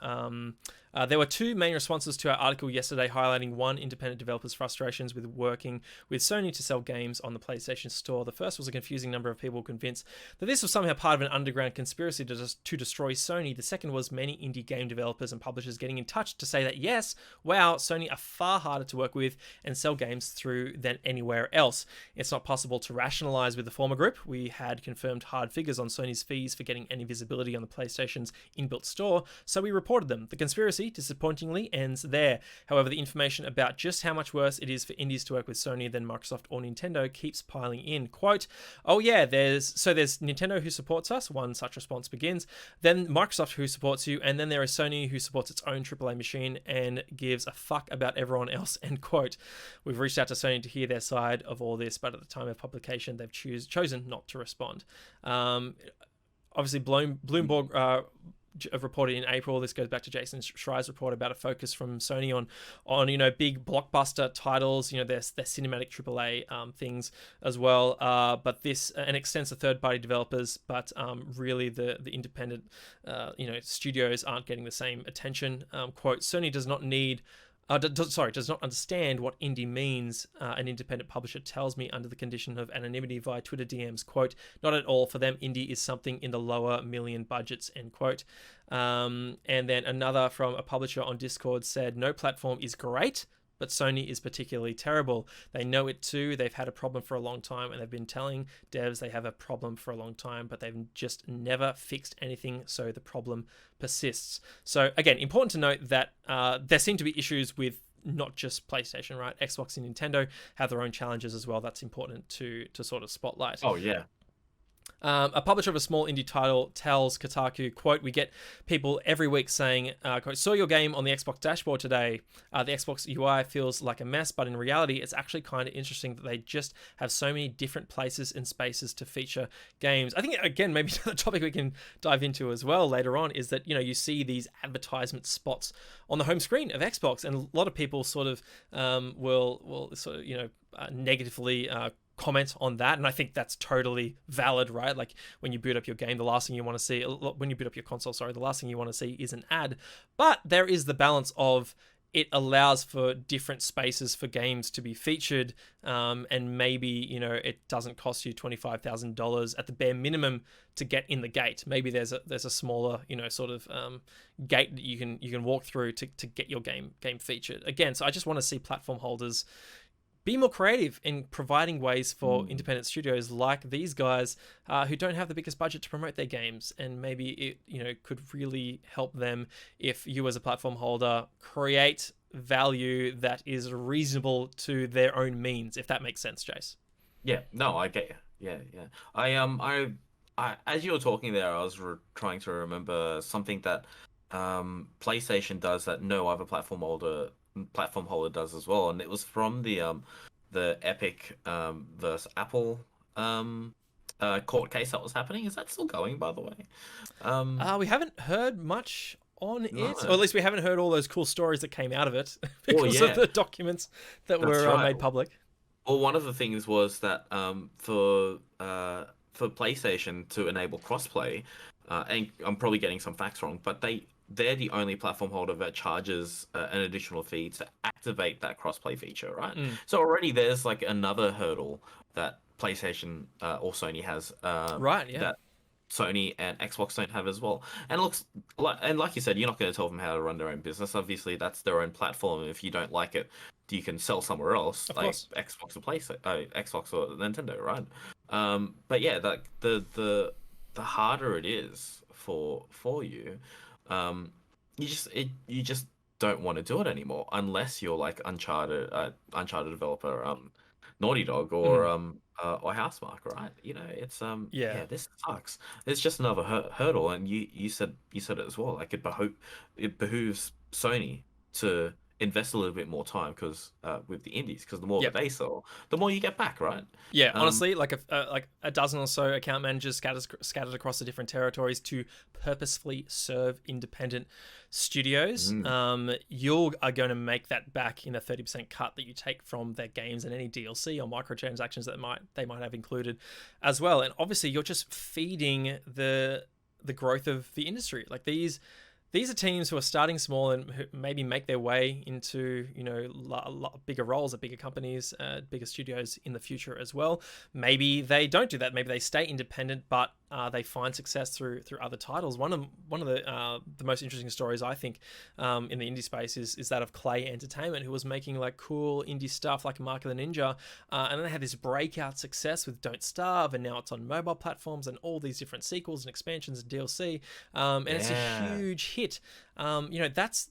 There were two main responses to our article yesterday, highlighting one, independent developers' frustrations with working with Sony to sell games on the PlayStation Store. The first was a confusing number of people convinced that this was somehow part of an underground conspiracy to destroy Sony. The second was many indie game developers and publishers getting in touch to say that yes, wow, Sony are far harder to work with and sell games through than anywhere else. It's not possible to rationalize with the former group. We had confirmed hard figures on Sony's fees for getting any visibility on the PlayStation's inbuilt store, so we reported them. The conspiracy, disappointingly, ends there. However, the information about just how much worse it is for indies to work with Sony than Microsoft or Nintendo keeps piling in. Quote, oh yeah, there's Nintendo who supports us, one such response begins, then Microsoft who supports you, and then there is Sony who supports its own AAA machine and gives a fuck about everyone else, end quote. We've reached out to Sony to hear their side of all this, but at the time of publication, they've chosen not to respond. Obviously, Bloomberg reported in April. This goes back to Jason Schreier's report about a focus from Sony on big blockbuster titles. There's cinematic AAA things as well. But this and extends to third-party developers. But really, the independent studios aren't getting the same attention. Quote: Sony does not need. Does not understand what indie means. An independent publisher tells me under the condition of anonymity via Twitter DMs, quote, not at all. For them, indie is something in the lower million budgets, end quote. And then another from a publisher on Discord said, no platform is great, but Sony is particularly terrible. They know it too. They've had a problem for a long time, and they've been telling devs they have a problem for a long time, but they've just never fixed anything, so the problem persists. So again, important to note that there seem to be issues with not just PlayStation, right? Xbox and Nintendo have their own challenges as well. That's important to sort of spotlight. Oh yeah. A publisher of a small indie title tells Kotaku, quote, we get people every week saying, quote, saw your game on the Xbox dashboard today. The Xbox UI feels like a mess, but in reality, it's actually kind of interesting that they just have so many different places and spaces to feature games. I think, again, maybe the topic we can dive into as well later on is that, you see these advertisement spots on the home screen of Xbox, and a lot of people sort of will sort of, negatively comment on that, and I think that's totally valid, right? Like when you boot up your game, the last thing you want to see, when you boot up your console, the last thing you want to see is an ad. But there is the balance of it allows for different spaces for games to be featured, and maybe it doesn't cost you $25,000 at the bare minimum to get in the gate. Maybe there's a smaller sort of gate that you can walk through to get your game featured. Again, so I just want to see platform holders be more creative in providing ways for independent studios like these guys who don't have the biggest budget to promote their games, and maybe it could really help them if you as a platform holder create value that is reasonable to their own means, if that makes sense, Jace. Yeah, no, I get you. Yeah. I as you were talking there, I was trying to remember something that PlayStation does that no other platform holder does as well, and it was from the Epic versus Apple court case that was happening. Is that still going, by the way? We haven't heard much on it, No. or at least we haven't heard all those cool stories that came out of it because of the documents that were made public. Well, one of the things was that for PlayStation to enable crossplay, and I'm probably getting some facts wrong, but they're the only platform holder that charges an additional fee to activate that crossplay feature, right? So already there's like another hurdle that PlayStation or Sony has, right? Yeah. that Sony and Xbox don't have as well. And like you said, you're not going to tell them how to run their own business. Obviously, that's their own platform. If you don't like it, you can sell somewhere else, like Xbox or Xbox or Nintendo, right? But yeah, the harder it is for you. You just don't want to do it anymore unless you're like Uncharted developer, Naughty Dog or Housemarque, right? It's this sucks. It's just another hurdle, and you said it as well. Like it behooves Sony to invest a little bit more time because with the indies, because the more that Yep. they sell, the more you get back, right? Yeah, Um, honestly, like a dozen or so account managers scattered across the different territories to purposefully serve independent studios. mm, You are going to make that back in the 30% cut that you take from their games and any DLC or microtransactions that they might have included, as well. And obviously, you're just feeding the growth of the industry. Like these are teams who are starting small and who maybe make their way into bigger roles at bigger companies, bigger studios in the future as well. Maybe they don't do that. Maybe they stay independent, but they find success through other titles. One of the most interesting stories I think in the indie space is that of Clay Entertainment, who was making like cool indie stuff like Mark of the Ninja, and then they had this breakout success with Don't Starve, and now it's on mobile platforms and all these different sequels and expansions and DLC, and it's a yeah, huge hit. That's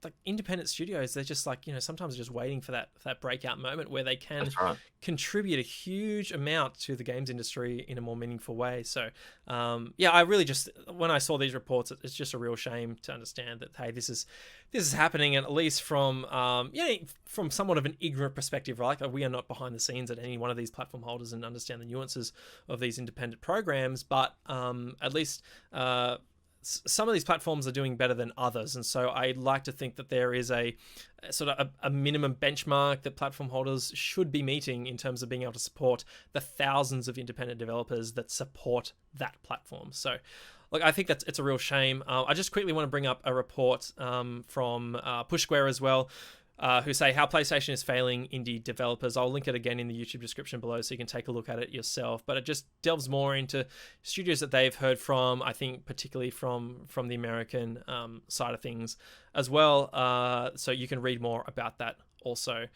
like independent studios. They're just like sometimes just waiting for that breakout moment where they can that's right. contribute a huge amount to the games industry in a more meaningful way. So yeah, I really just when I saw these reports, it's just a real shame to understand that hey, this is happening, and at least from from somewhat of an ignorant perspective, right? Like, we are not behind the scenes at any one of these platform holders and understand the nuances of these independent programs, but at least some of these platforms are doing better than others, and so I'd like to think that there is a sort of a minimum benchmark that platform holders should be meeting in terms of being able to support the thousands of independent developers that support that platform. So look, I think it's a real shame. I just quickly want to bring up a report from Push Square as well, who say how PlayStation is failing indie developers. I'll link it again in the YouTube description below so you can take a look at it yourself. But it just delves more into studios that they've heard from, I think particularly from the American side of things as well. So you can read more about that also.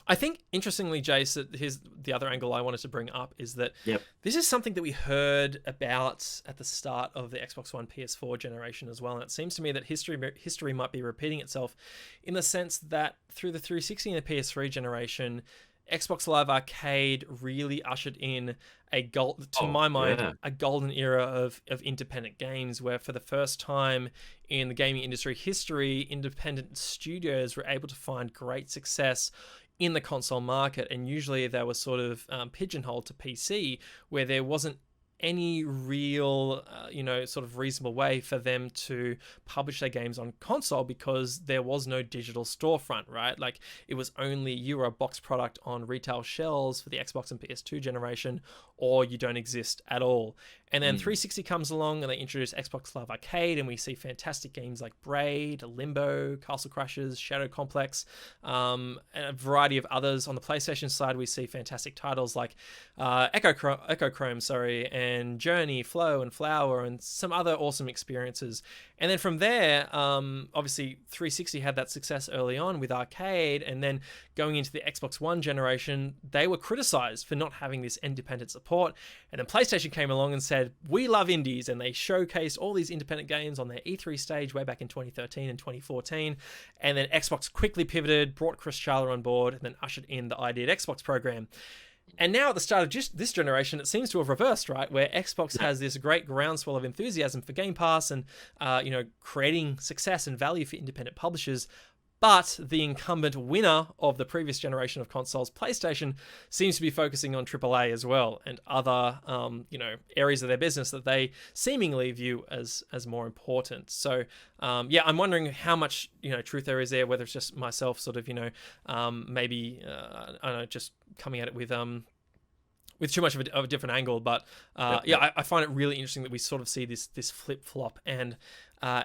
I think, interestingly, Jace, here's the other angle I wanted to bring up is that Yep. this is something that we heard about at the start of the Xbox One PS4 generation as well. And it seems to me that history might be repeating itself in the sense that through the 360 and the PS3 generation, Xbox Live Arcade really ushered in to Oh, my mind, yeah. a golden era of independent games where for the first time in the gaming industry history, independent studios were able to find great success in the console market, and usually they were sort of pigeonholed to PC, where there wasn't any real, sort of reasonable way for them to publish their games on console because there was no digital storefront, right? Like it was only you were a box product on retail shelves for the Xbox and PS2 generation, or you don't exist at all. And then Mm. 360 comes along and they introduce Xbox Live Arcade, and we see fantastic games like Braid, Limbo, Castle Crashers, Shadow Complex, and a variety of others. On the PlayStation side, we see fantastic titles like Echo Chrome, sorry, and Journey, Flow, and Flower, and some other awesome experiences. And then from there, obviously 360 had that success early on with Arcade, and then going into the Xbox One generation, they were criticized for not having this independent support. And then PlayStation came along and said, "We love indies," and they showcased all these independent games on their E3 stage way back in 2013 and 2014. And then Xbox quickly pivoted, brought Chris Charler on board, and then ushered in the ID at Xbox program. And now at the start of just this generation, it seems to have reversed, right? Where Xbox Yeah. has this great groundswell of enthusiasm for Game Pass and, creating success and value for independent publishers. But the incumbent winner of the previous generation of consoles, PlayStation, seems to be focusing on AAA as well and other, areas of their business that they seemingly view as more important. So, yeah, I'm wondering how much truth there is there. Whether it's just myself, sort of, maybe I don't know, just coming at it with too much of a different angle. But Yep. yeah, Yep. I find it really interesting that we sort of see this flip flop, and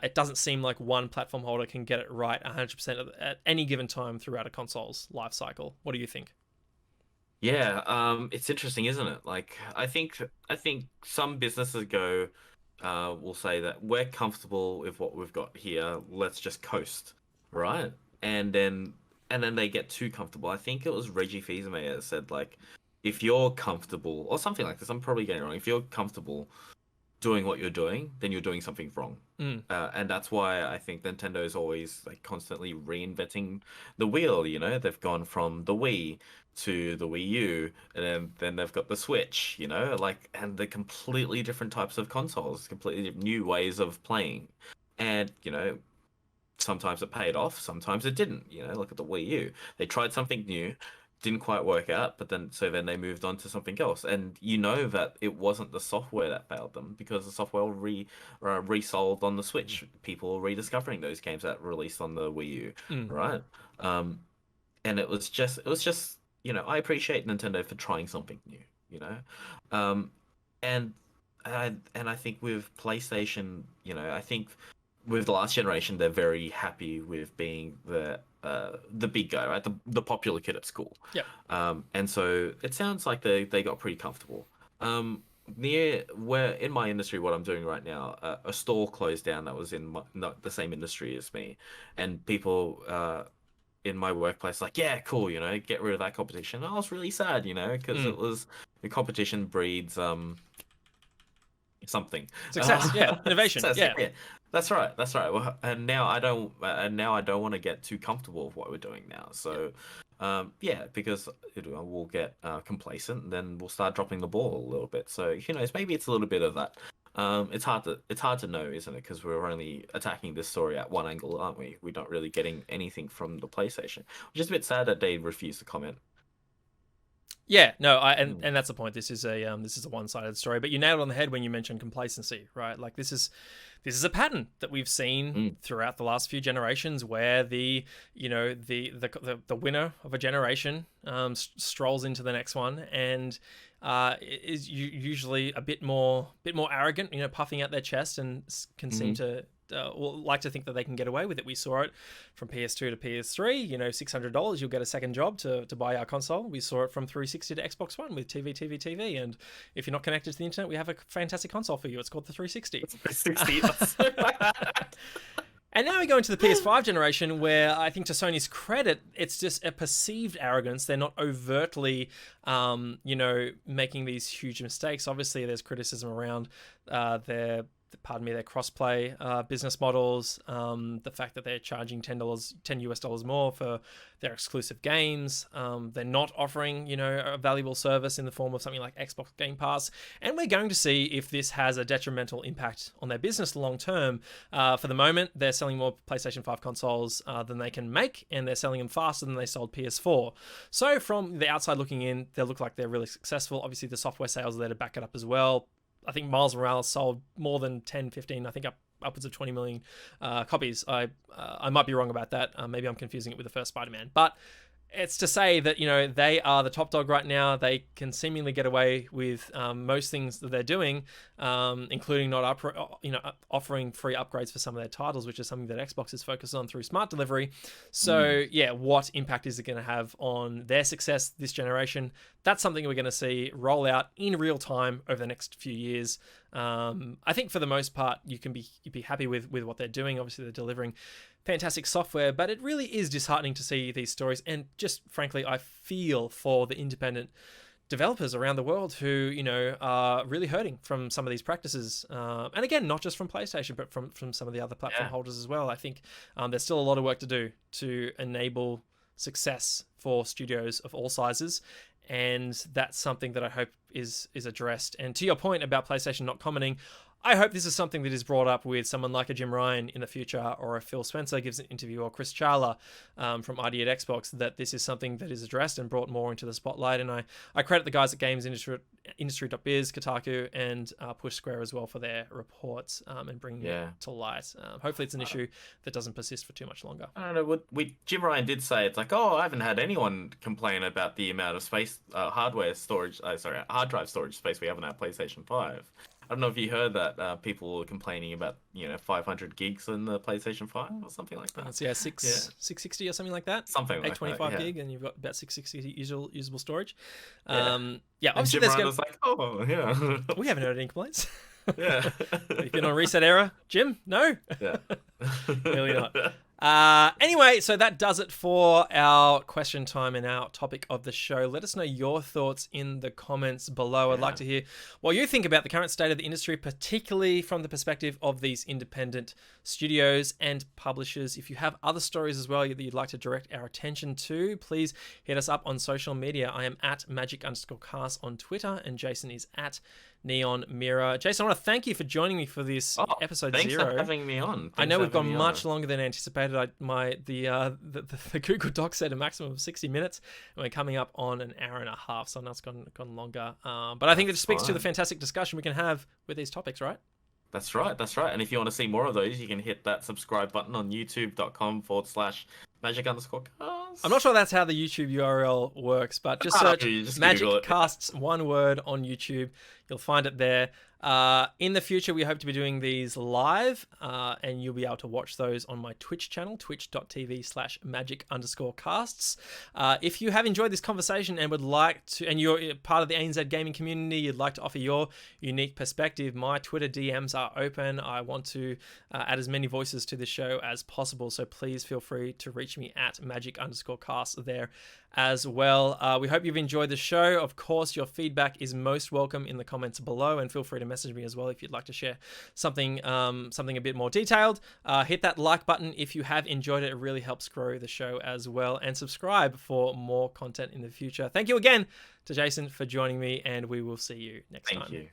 it doesn't seem like one platform holder can get it right 100% at any given time throughout a console's life cycle. What do you think? Yeah, it's interesting, isn't it? Like, I think some businesses will say that we're comfortable with what we've got here. Let's just coast, right? And then and then they get too comfortable. I think it was Reggie Fils-Aimé that said like, if you're comfortable or something like this, I'm probably getting it wrong. If you're comfortable doing what you're doing, then you're doing something wrong. Mm. And that's why I think Nintendo is always like constantly reinventing the wheel. They've gone from the Wii to the Wii U, and then they've got the Switch. And they're completely different types of consoles, completely new ways of playing. And sometimes it paid off, sometimes it didn't. You know, look at the Wii U. They tried something new, didn't quite work out, but then they moved on to something else. And you know that it wasn't the software that failed them, because the software resold on the Switch. People were rediscovering those games that released on the Wii U, Mm. right? And it was just I appreciate Nintendo for trying something new, you know. Um, and and I think with PlayStation, I think with the last generation, they're very happy with being the big guy, right? The popular kid at school. Yep. And so it sounds like they got pretty comfortable. Near where in my industry, what I'm doing right now, a store closed down that was in not the same industry as me, and people in my workplace like, yeah, cool, get rid of that competition. And I was really sad, because Mm. it was the competition breeds something. Success. Yeah. Innovation. Success. Yeah. Yeah, that's right. That's right. Well, and now I don't want to get too comfortable with what we're doing now. So, yeah, because we'll get complacent, and then we'll start dropping the ball a little bit. So who knows? Maybe it's a little bit of that. It's hard to know, isn't it? Because we're only attacking this story at one angle, aren't we? We're not really getting anything from the PlayStation, which is a bit sad that they refused to comment. Yeah, no, and Mm, and that's the point. This is a one-sided story, but you nailed it on the head when you mentioned complacency, right? Like this is a pattern that we've seen mm, throughout the last few generations, where the winner of a generation strolls into the next one and is usually a bit more arrogant, puffing out their chest, and can seem mm. to. Like to think that they can get away with it. We saw it from PS2 to PS3. $600, you'll get a second job to buy our console. We saw it from 360 to Xbox One with TV. And if you're not connected to the internet, we have a fantastic console for you. It's called the 360. 60. And now we go into the PS5 generation, where I think, to Sony's credit, it's just a perceived arrogance. They're not overtly, making these huge mistakes. Obviously, there's criticism around their crossplay business models, the fact that they're charging $10 more for their exclusive games. They're not offering, a valuable service in the form of something like Xbox Game Pass. And we're going to see if this has a detrimental impact on their business long term. For the moment, they're selling more PlayStation 5 consoles than they can make, and they're selling them faster than they sold PS4. So from the outside looking in, they look like they're really successful. Obviously, the software sales are there to back it up as well. I think Miles Morales sold more than 10, 15, I think upwards of 20 million copies. I might be wrong about that. Maybe I'm confusing it with the first Spider-Man. But it's to say that, they are the top dog right now. They can seemingly get away with most things that they're doing, including not offering free upgrades for some of their titles, which is something that Xbox is focused on through smart delivery. So, yeah, what impact is it going to have on their success this generation? That's something we're going to see roll out in real time over the next few years. I think for the most part, you'd be happy with what they're doing. Obviously, they're delivering fantastic software, but it really is disheartening to see these stories. And just frankly, I feel for the independent developers around the world who, are really hurting from some of these practices. And again, not just from PlayStation, but from some of the other platform holders as well. I think there's still a lot of work to do to enable success for studios of all sizes. And that's something that I hope is addressed. And to your point about PlayStation not commenting, I hope this is something that is brought up with someone like a Jim Ryan in the future, or a Phil Spencer gives an interview, or Chris Charla from ID at Xbox, that this is something that is addressed and brought more into the spotlight. And I credit the guys at Industry.biz, Kotaku, and Push Square as well for their reports and bringing it to light. Hopefully it's an issue that doesn't persist for too much longer. I don't know. Jim Ryan did say, it's like, oh, I haven't had anyone complain about the amount of space, hard drive storage space we have on our PlayStation 5. I don't know if you heard that people were complaining about 500 gigs in the PlayStation 5 or something like that. That's 660 or something like that. Something like 825 that, gig, and you've got about 660 usable storage. Yeah. Obviously Jim Ryan was like, oh yeah. We haven't heard any complaints. Yeah. You've been on reset era, Jim? No? Yeah. Really not. Anyway, so that does it for our question time and our topic of the show. Let us know your thoughts in the comments below. I'd like to hear what you think about the current state of the industry, particularly from the perspective of these independent studios and publishers. If you have other stories as well that you'd like to direct our attention to, please hit us up on social media. I am at magic_cast on Twitter, and Jason is at Neon Mirror. Jason, I want to thank you for joining me for this Oh, episode thanks 0. for having me on. I Thanks know for we've gone having me on. much longer than anticipated. The Google Doc said a maximum of 60 minutes, and we're coming up on an hour and a half, so I know it's gone longer. But I think it That's just speaks to the fine. fantastic discussion we can have with these topics, right? That's right. That's right. And if you want to see more of those, you can hit that subscribe button on youtube.com/magic_cast. I'm not sure that's how the YouTube URL works, but just Oh, search you just Magic Google it. Casts, one word, on YouTube. You'll find it there. In the future, we hope to be doing these live, and you'll be able to watch those on my Twitch channel, twitch.tv/magic_casts. If you have enjoyed this conversation and would like to, and you're part of the ANZ gaming community, you'd like to offer your unique perspective, my Twitter DMs are open. I want to add as many voices to the show as possible, so please feel free to reach me at magic_cast there as well. We hope you've enjoyed the show. Of course, your feedback is most welcome in the comments below, and feel free to message me as well if you'd like to share something a bit more detailed. Hit that like button if you have enjoyed it. It really helps grow the show as well, and subscribe for more content in the future. Thank you again to Jason for joining me, and we will see you next time. Thank you.